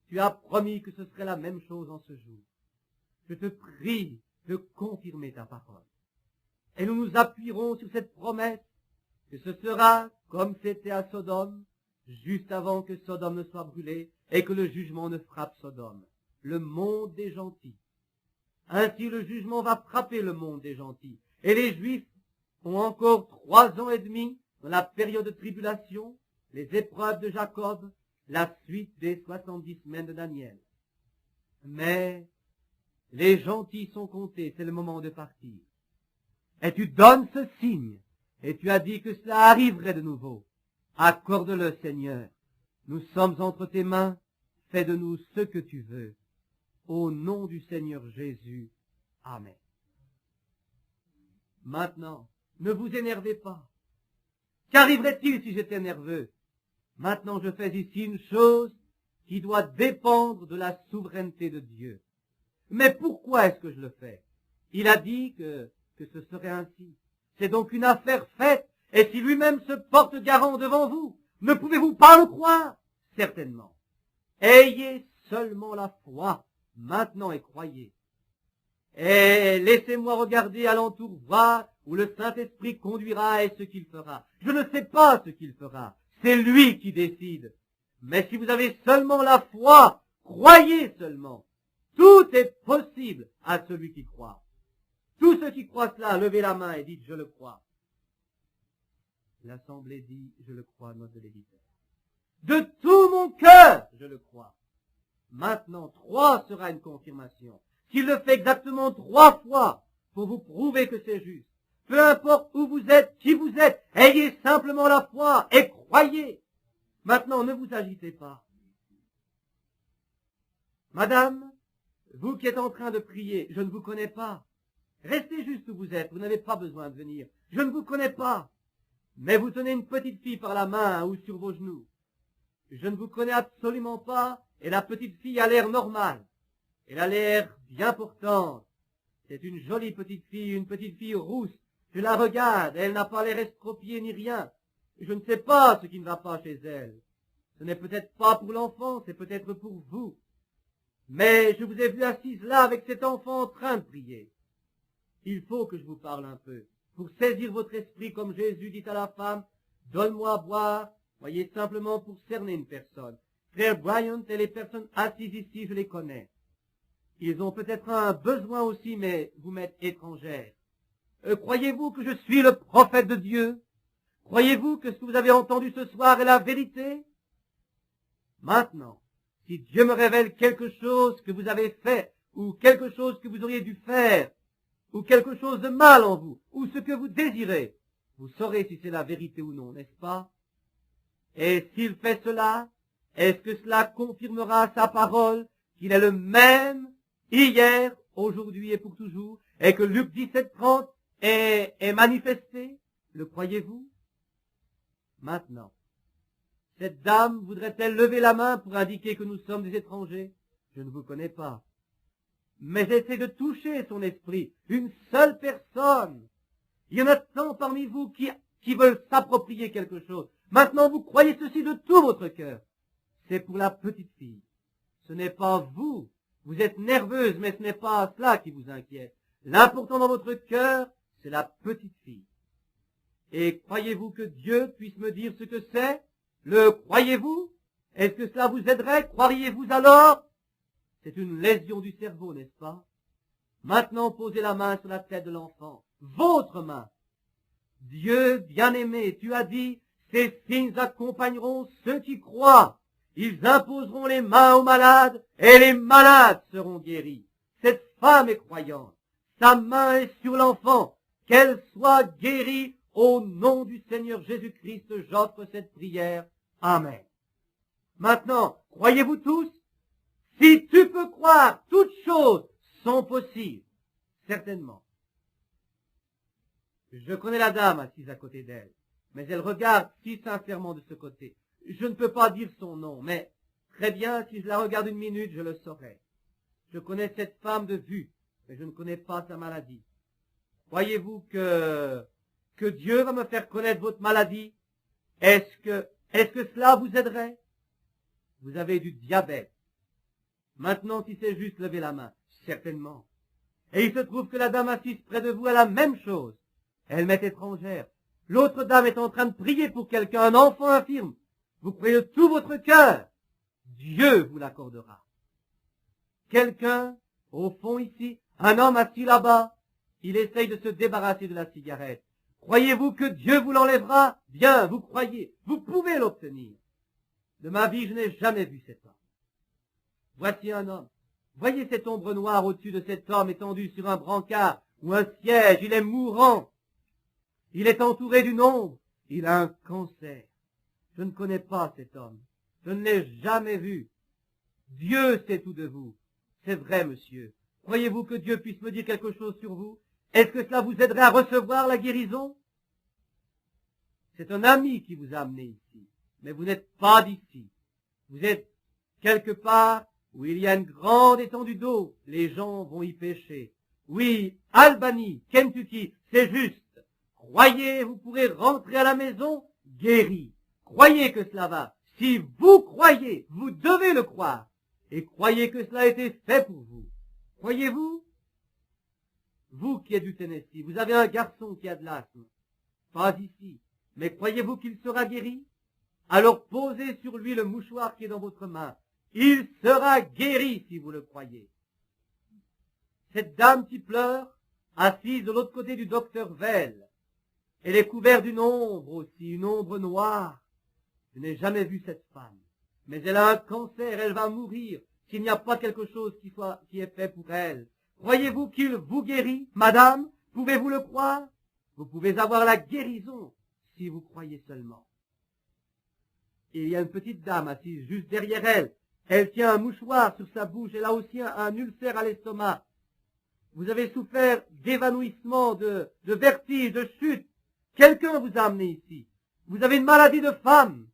tu as promis que ce serait la même chose en ce jour. Je te prie de confirmer ta parole. Et nous nous appuierons sur cette promesse que ce sera comme c'était à Sodome, juste avant que Sodome ne soit brûlée et que le jugement ne frappe Sodome, le monde des gentils. Ainsi le jugement va frapper le monde des gentils. Et les Juifs ont encore 3 ans et demi dans la période de tribulation, les épreuves de Jacob, la suite des 70 semaines de Daniel. Mais les gentils sont comptés, c'est le moment de partir. Et tu donnes ce signe, et tu as dit que cela arriverait de nouveau. Accorde-le, Seigneur. Nous sommes entre tes mains, fais de nous ce que tu veux. Au nom du Seigneur Jésus. Amen. Maintenant, ne vous énervez pas. Qu'arriverait-il si j'étais nerveux? Maintenant, je fais ici une chose qui doit dépendre de la souveraineté de Dieu. Mais pourquoi est-ce que je le fais? Il a dit que ce serait ainsi. C'est donc une affaire faite, et si lui-même se porte garant devant vous, ne pouvez-vous pas le croire? Certainement. Ayez seulement la foi, maintenant, et croyez. Et laissez-moi regarder alentour, voir où le Saint-Esprit conduira et ce qu'il fera. Je ne sais pas ce qu'il fera, c'est lui qui décide. Mais si vous avez seulement la foi, croyez seulement. Tout est possible à celui qui croit. Tous ceux qui croient cela, levez la main et dites « Je le crois ». L'Assemblée dit « Je le crois », note de l'éditeur. De tout mon cœur, je le crois. Maintenant, 3 sera une confirmation. S'il le fait exactement 3 fois pour vous prouver que c'est juste, peu importe où vous êtes, qui vous êtes, ayez simplement la foi et croyez. Maintenant, ne vous agitez pas. Madame, vous qui êtes en train de prier, je ne vous connais pas. Restez juste où vous êtes, vous n'avez pas besoin de venir. Je ne vous connais pas. Mais vous tenez une petite fille par la main ou sur vos genoux. Je ne vous connais absolument pas et la petite fille a l'air normale. Elle a l'air bien portante. C'est une jolie petite fille rousse. Je la regarde, elle n'a pas l'air estropiée ni rien. Je ne sais pas ce qui ne va pas chez elle. Ce n'est peut-être pas pour l'enfant, c'est peut-être pour vous. Mais je vous ai vu assise là avec cet enfant en train de prier. Il faut que je vous parle un peu. Pour saisir votre esprit, comme Jésus dit à la femme, donne-moi à boire. Voyez simplement pour cerner une personne. Frère Bryant et les personnes assises ici, je les connais. Ils ont peut-être un besoin aussi, mais vous m'êtes étrangère. Croyez-vous que je suis le prophète de Dieu? Croyez-vous que ce que vous avez entendu ce soir est la vérité? Maintenant, si Dieu me révèle quelque chose que vous avez fait, ou quelque chose que vous auriez dû faire, ou quelque chose de mal en vous, ou ce que vous désirez, vous saurez si c'est la vérité ou non, n'est-ce pas? Et s'il fait cela, est-ce que cela confirmera sa parole, qu'il est le même hier, aujourd'hui et pour toujours, et que Luc 17:30 est manifesté? Le croyez-vous? Maintenant, cette dame voudrait-elle lever la main pour indiquer que nous sommes des étrangers? Je ne vous connais pas. Mais j'essaie de toucher son esprit, une seule personne. Il y en a tant parmi vous qui veulent s'approprier quelque chose. Maintenant, vous croyez ceci de tout votre cœur. C'est pour la petite fille. Ce n'est pas vous. Vous êtes nerveuse, mais ce n'est pas cela qui vous inquiète. L'important dans votre cœur, c'est la petite fille. Et croyez-vous que Dieu puisse me dire ce que c'est? Le croyez-vous? Est-ce que cela vous aiderait? Croiriez-vous alors? C'est une lésion du cerveau, n'est-ce pas? Maintenant, posez la main sur la tête de l'enfant. Votre main. Dieu bien-aimé, tu as dit, ces signes accompagneront ceux qui croient. Ils imposeront les mains aux malades et les malades seront guéris. Cette femme est croyante. Sa main est sur l'enfant. Qu'elle soit guérie au nom du Seigneur Jésus-Christ. J'offre cette prière. Amen. Maintenant, croyez-vous tous? Si tu peux croire, toutes choses sont possibles. Certainement. Je connais la dame assise à côté d'elle, mais elle regarde si sincèrement de ce côté. Je ne peux pas dire son nom, mais Très bien, si je la regarde une minute, je le saurai. Je connais cette femme de vue, mais je ne connais pas sa maladie. Croyez-vous que Dieu va me faire connaître votre maladie? Est-ce que cela vous aiderait? Vous avez du diabète. Maintenant, si c'est juste lever la main, certainement. Et il se trouve que la dame assise près de vous a la même chose. Elle m'est étrangère. L'autre dame est en train de prier pour quelqu'un, un enfant infirme. Vous croyez de tout votre cœur. Dieu vous l'accordera. Quelqu'un, au fond ici, un homme assis là-bas, il essaye de se débarrasser de la cigarette. Croyez-vous que Dieu vous l'enlèvera? Bien, vous croyez, vous pouvez l'obtenir. De ma vie, je n'ai jamais vu cet homme. Voici un homme. Voyez cette ombre noire au-dessus de cet homme étendu sur un brancard ou un siège. Il est mourant. Il est entouré d'une ombre. Il a un cancer. Je ne connais pas cet homme. Je ne l'ai jamais vu. Dieu sait tout de vous. C'est vrai, monsieur. Croyez-vous que Dieu puisse me dire quelque chose sur vous? Est-ce que cela vous aiderait à recevoir la guérison? C'est un ami qui vous a amené ici. Mais vous n'êtes pas d'ici. Vous êtes quelque part où il y a une grande étendue d'eau. Les gens vont y pêcher. Oui, Albany, Kentucky, c'est juste. Croyez, vous pourrez rentrer à la maison guéri. Croyez que cela va. Si vous croyez, vous devez le croire. Et croyez que cela a été fait pour vous. Croyez-vous? Vous qui êtes du Tennessee, vous avez un garçon qui a de l'asthme. Pas ici. Mais croyez-vous qu'il sera guéri? Alors posez sur lui le mouchoir qui est dans votre main. Il sera guéri si vous le croyez. Cette dame qui pleure, assise de l'autre côté du docteur Vell, elle est couverte d'une ombre aussi, une ombre noire. Je n'ai jamais vu cette femme. Mais elle a un cancer, elle va mourir s'il n'y a pas quelque chose qui est fait pour elle. Croyez-vous qu'il vous guérit, madame? Pouvez-vous le croire? Vous pouvez avoir la guérison si vous croyez seulement. Et il y a une petite dame assise juste derrière elle. Elle tient un mouchoir sur sa bouche. Elle a aussi un ulcère à l'estomac. Vous avez souffert d'évanouissement, de vertige, de chute. Quelqu'un vous a amené ici. Vous avez une maladie de femme.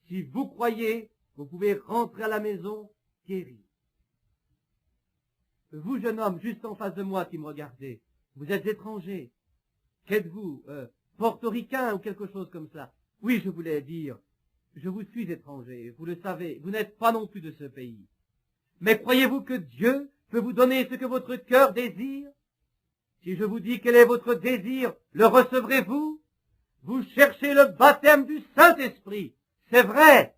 Si vous croyez, vous pouvez rentrer à la maison guéri. Vous, jeune homme, juste en face de moi qui me regardez, vous êtes étranger. Qu'êtes-vous, portoricain ou quelque chose comme ça? Oui, je voulais dire, je vous suis étranger, vous le savez, vous n'êtes pas non plus de ce pays. Mais croyez-vous que Dieu peut vous donner ce que votre cœur désire? Si je vous dis quel est votre désir, le recevrez-vous? Vous cherchez le baptême du Saint-Esprit. C'est vrai.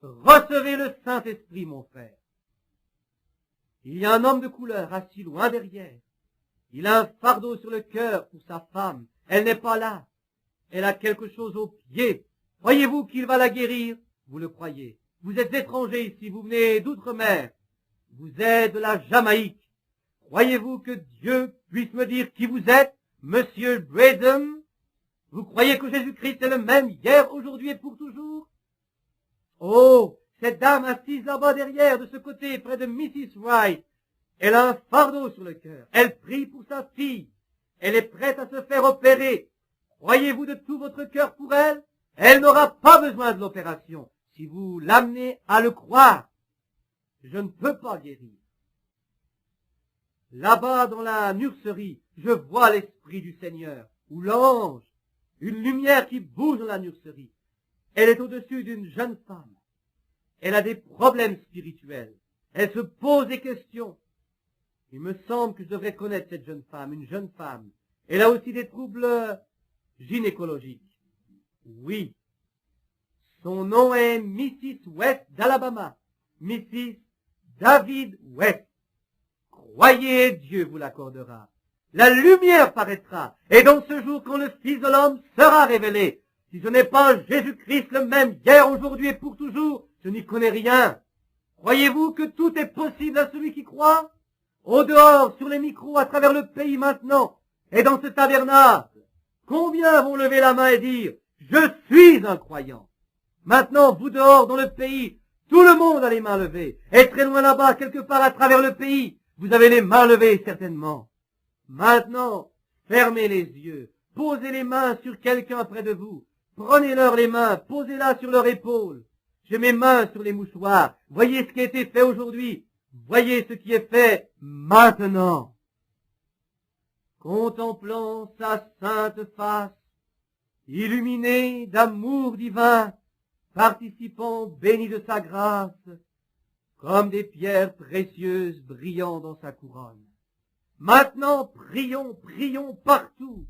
Recevez le Saint-Esprit, mon frère. Il y a un homme de couleur assis loin derrière. Il a un fardeau sur le cœur pour sa femme. Elle n'est pas là. Elle a quelque chose au pied. Croyez-vous qu'il va la guérir? Vous le croyez. Vous êtes étranger ici, vous venez d'outre-mer. Vous êtes de la Jamaïque. Croyez-vous que Dieu puisse me dire qui vous êtes, Monsieur Braden? Vous croyez que Jésus-Christ est le même hier, aujourd'hui et pour toujours? Oh, cette dame assise là-bas derrière, de ce côté, près de Mrs. Wright, elle a un fardeau sur le cœur. Elle prie pour sa fille. Elle est prête à se faire opérer. Croyez-vous de tout votre cœur pour elle? Elle n'aura pas besoin de l'opération, si vous l'amenez à le croire. Je ne peux pas guérir. Là-bas, dans la nurserie, je vois l'Esprit du Seigneur, ou l'ange, une lumière qui bouge dans la nurserie. Elle est au-dessus d'une jeune femme. Elle a des problèmes spirituels. Elle se pose des questions. Il me semble que je devrais connaître cette jeune femme, une jeune femme. Elle a aussi des troubles gynécologiques. Oui. Son nom est Mrs. West d'Alabama. Mrs. David West. Croyez, Dieu vous l'accordera. La lumière paraîtra. Et dans ce jour, quand le Fils de l'homme sera révélé, si je n'ai pas Jésus-Christ le même hier, aujourd'hui et pour toujours, je n'y connais rien. Croyez-vous que tout est possible à celui qui croit? Au dehors, sur les micros, à travers le pays maintenant, et dans ce tabernacle, combien vont lever la main et dire « Je suis un croyant ». Maintenant, vous dehors, dans le pays, tout le monde a les mains levées. Et très loin là-bas, quelque part à travers le pays, vous avez les mains levées, certainement. Maintenant, fermez les yeux, posez les mains sur quelqu'un près de vous. Prenez-leur les mains, posez-la sur leur épaule. J'ai mes mains sur les mouchoirs. Voyez ce qui a été fait aujourd'hui. Voyez ce qui est fait maintenant. Contemplant sa sainte face, illuminée d'amour divin, participant béni de sa grâce, comme des pierres précieuses brillant dans sa couronne. Maintenant, prions, prions partout.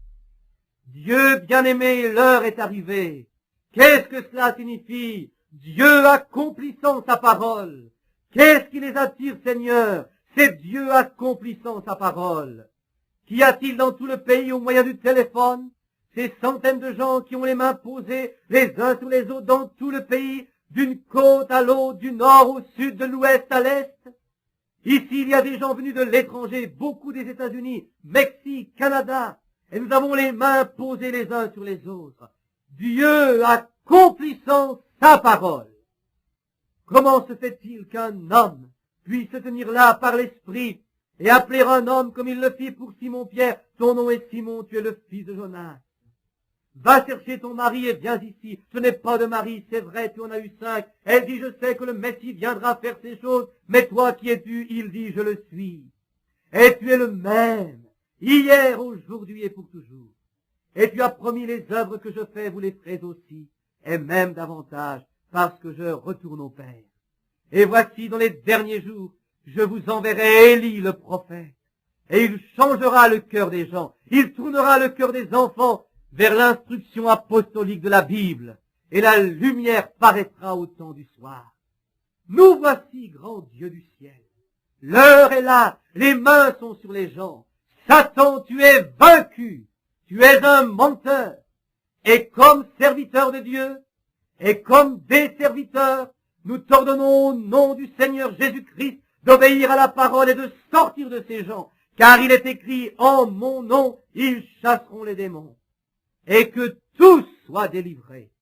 Dieu bien-aimé, l'heure est arrivée. Qu'est-ce que cela signifie? Dieu accomplissant sa parole. Qu'est-ce qui les attire, Seigneur? C'est Dieu accomplissant sa parole. Qu'y a-t-il dans tout le pays au moyen du téléphone? Ces centaines de gens qui ont les mains posées les uns sur les autres dans tout le pays, d'une côte à l'autre, du nord au sud, de l'ouest à l'est. Ici, il y a des gens venus de l'étranger, beaucoup des États-Unis, Mexique, Canada, et nous avons les mains posées les uns sur les autres. Dieu accomplissant sa parole. Comment se fait-il qu'un homme puisse se tenir là par l'esprit et appeler un homme comme il le fit pour Simon-Pierre? Ton nom est Simon, tu es le fils de Jonas. Va chercher ton mari et viens ici. Ce n'est pas de mari, c'est vrai, tu en as eu 5. Elle dit, je sais que le Messie viendra faire ces choses, mais toi qui es-tu? Il dit, je le suis. Et tu es le même, hier, aujourd'hui et pour toujours. Et tu as promis les œuvres que je fais, vous les ferez aussi, et même davantage, parce que je retourne au Père. Et voici, dans les derniers jours, je vous enverrai Élie le prophète, et il changera le cœur des gens, il tournera le cœur des enfants vers l'instruction apostolique de la Bible, et la lumière paraîtra au temps du soir. Nous voici, grand Dieu du ciel. L'heure est là, les mains sont sur les gens. Satan, tu es vaincu, tu es un menteur. Et comme serviteur de Dieu, et comme des serviteurs, nous t'ordonnons au nom du Seigneur Jésus-Christ d'obéir à la parole et de sortir de ces gens, car il est écrit, en mon nom, ils chasseront les démons. Et que tous soient délivrés.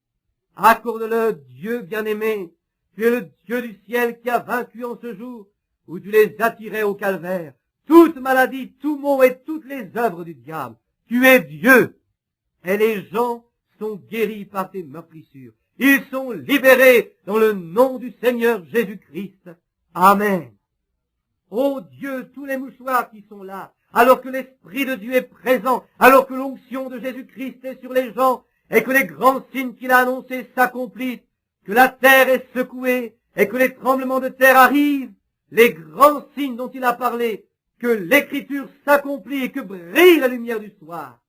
Accorde-le, Dieu bien-aimé, tu es le Dieu du ciel qui a vaincu en ce jour, où tu les attirais au calvaire, toute maladie, tout mot et toutes les œuvres du diable. Tu es Dieu, et les gens sont guéris par tes meurtrissures. Ils sont libérés dans le nom du Seigneur Jésus-Christ. Amen. Ô Dieu, tous les mouchoirs qui sont là, alors que l'Esprit de Dieu est présent, alors que l'onction de Jésus-Christ est sur les gens, et que les grands signes qu'il a annoncés s'accomplissent, que la terre est secouée, et que les tremblements de terre arrivent, les grands signes dont il a parlé, que l'Écriture s'accomplit et que brille la lumière du soir.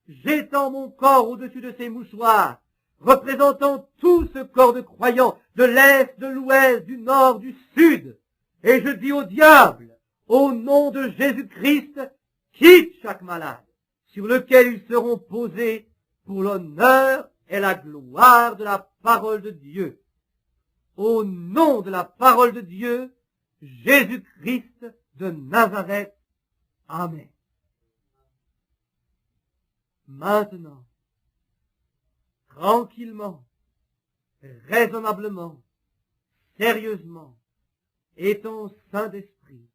J'étends mon corps au-dessus de ces mouchoirs, représentant tout ce corps de croyants, de l'Est, de l'Ouest, du Nord, du Sud, et je dis au diable, au nom de Jésus-Christ, quitte chaque malade, sur lequel ils seront posés pour l'honneur et la gloire de la parole de Dieu. Au nom de la parole de Dieu, Jésus-Christ de Nazareth. Amen. Maintenant, tranquillement, raisonnablement, sérieusement, étant saint d'esprit,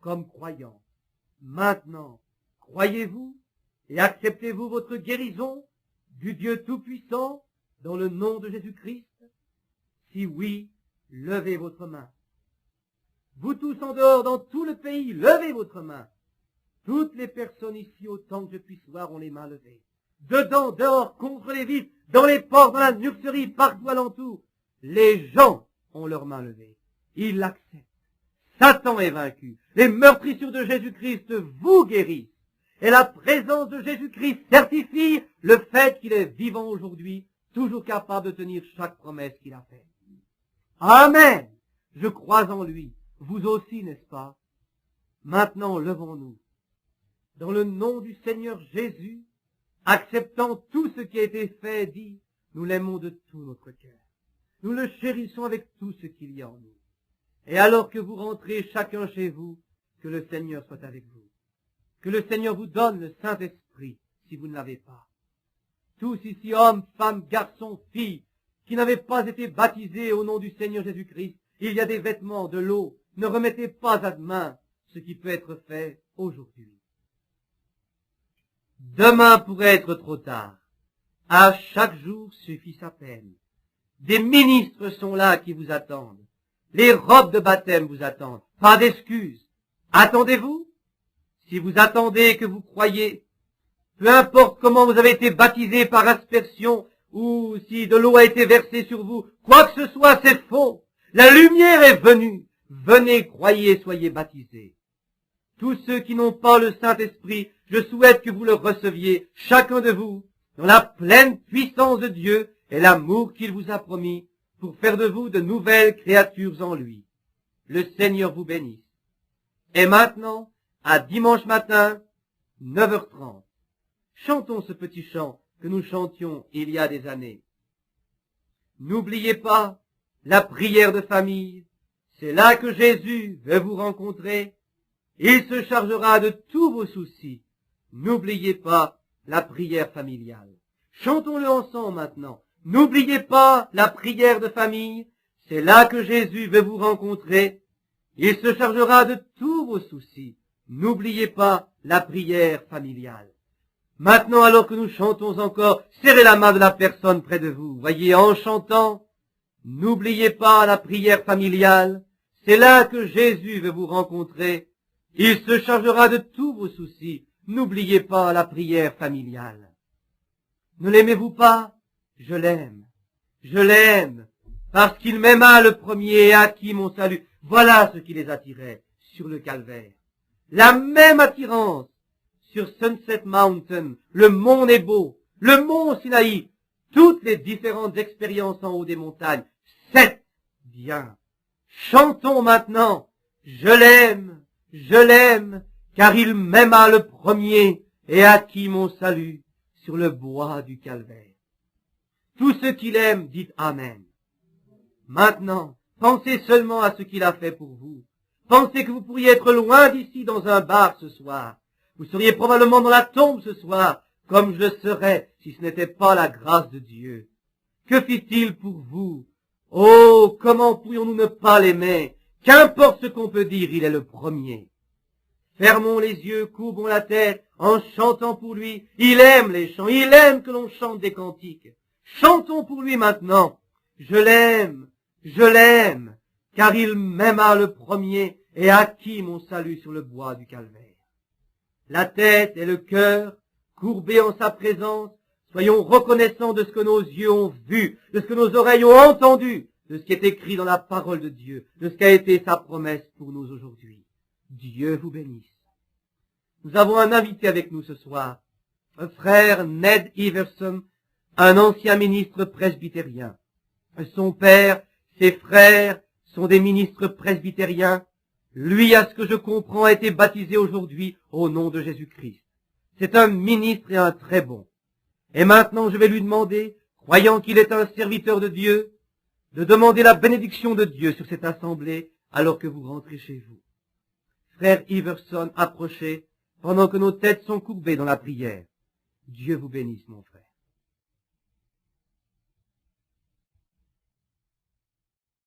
comme croyant. Maintenant, croyez-vous et acceptez-vous votre guérison du Dieu Tout-Puissant dans le nom de Jésus-Christ? Si oui, levez votre main. Vous tous en dehors, dans tout le pays, levez votre main. Toutes les personnes ici, autant que je puisse voir, ont les mains levées. Dedans, dehors, contre les vitres, dans les portes, dans la nurserie, partout alentour. Les gens ont leurs mains levées. Ils l'acceptent. Satan est vaincu. Les meurtrissures de Jésus-Christ vous guérissent. Et la présence de Jésus-Christ certifie le fait qu'il est vivant aujourd'hui, toujours capable de tenir chaque promesse qu'il a faite. Amen. Je crois en lui. Vous aussi, n'est-ce pas? Maintenant, levons-nous. Dans le nom du Seigneur Jésus, acceptant tout ce qui a été fait et dit, nous l'aimons de tout notre cœur. Nous le chérissons avec tout ce qu'il y a en nous. Et alors que vous rentrez chacun chez vous, que le Seigneur soit avec vous. Que le Seigneur vous donne le Saint-Esprit, si vous ne l'avez pas. Tous ici, hommes, femmes, garçons, filles, qui n'avaient pas été baptisés au nom du Seigneur Jésus-Christ, il y a des vêtements, de l'eau. Ne remettez pas à demain ce qui peut être fait aujourd'hui. Demain pourrait être trop tard. À chaque jour suffit sa peine. Des ministres sont là qui vous attendent. Les robes de baptême vous attendent. Pas d'excuses. Attendez-vous? Si vous attendez que vous croyez, peu importe comment vous avez été baptisé par aspersion ou si de l'eau a été versée sur vous, quoi que ce soit, c'est faux. La lumière est venue. Venez, croyez, soyez baptisés. Tous ceux qui n'ont pas le Saint-Esprit, je souhaite que vous le receviez, chacun de vous, dans la pleine puissance de Dieu et l'amour qu'il vous a promis, pour faire de vous de nouvelles créatures en lui. Le Seigneur vous bénisse. Et maintenant, à dimanche matin, 9h30, chantons ce petit chant que nous chantions il y a des années. N'oubliez pas la prière de famille, c'est là que Jésus veut vous rencontrer. Il se chargera de tous vos soucis. N'oubliez pas la prière familiale. Chantons-le ensemble maintenant. N'oubliez pas la prière de famille, c'est là que Jésus veut vous rencontrer. Il se chargera de tous vos soucis. N'oubliez pas la prière familiale. Maintenant, alors que nous chantons encore, serrez la main de la personne près de vous. Voyez, en chantant, n'oubliez pas la prière familiale. C'est là que Jésus veut vous rencontrer. Il se chargera de tous vos soucis. N'oubliez pas la prière familiale. Ne l'aimez-vous pas? Je l'aime. Je l'aime. Parce qu'il m'aima le premier et acquis mon salut. Voilà ce qui les attirait sur le calvaire. La même attirance sur Sunset Mountain, le mont Nebo, le mont Sinaï, toutes les différentes expériences en haut des montagnes. C'est bien. Chantons maintenant. Je l'aime, car il m'aima le premier et acquis mon salut sur le bois du calvaire. Tous ceux qui l'aiment, dites Amen. Maintenant, pensez seulement à ce qu'il a fait pour vous. Pensez que vous pourriez être loin d'ici dans un bar ce soir. Vous seriez probablement dans la tombe ce soir, comme je le serais si ce n'était pas la grâce de Dieu. Que fit-il pour vous? Oh, comment pourrions-nous ne pas l'aimer? Qu'importe ce qu'on peut dire, il est le premier. Fermons les yeux, courbons la tête, en chantant pour lui. Il aime les chants, il aime que l'on chante des cantiques. Chantons pour lui maintenant. Je l'aime, car il m'aima le premier et acquis mon salut sur le bois du calvaire. La tête et le cœur, courbés en sa présence, soyons reconnaissants de ce que nos yeux ont vu, de ce que nos oreilles ont entendu, de ce qui est écrit dans la parole de Dieu, de ce qu'a été sa promesse pour nous aujourd'hui. Dieu vous bénisse. Nous avons un invité avec nous ce soir, un frère Ned Everson, un ancien ministre presbytérien. Son père, ses frères sont des ministres presbytériens. Lui, à ce que je comprends, a été baptisé aujourd'hui au nom de Jésus-Christ. C'est un ministre et un très bon. Et maintenant, je vais lui demander, croyant qu'il est un serviteur de Dieu, de demander la bénédiction de Dieu sur cette assemblée alors que vous rentrez chez vous. Frère Everson, approchez pendant que nos têtes sont courbées dans la prière. Dieu vous bénisse, mon frère.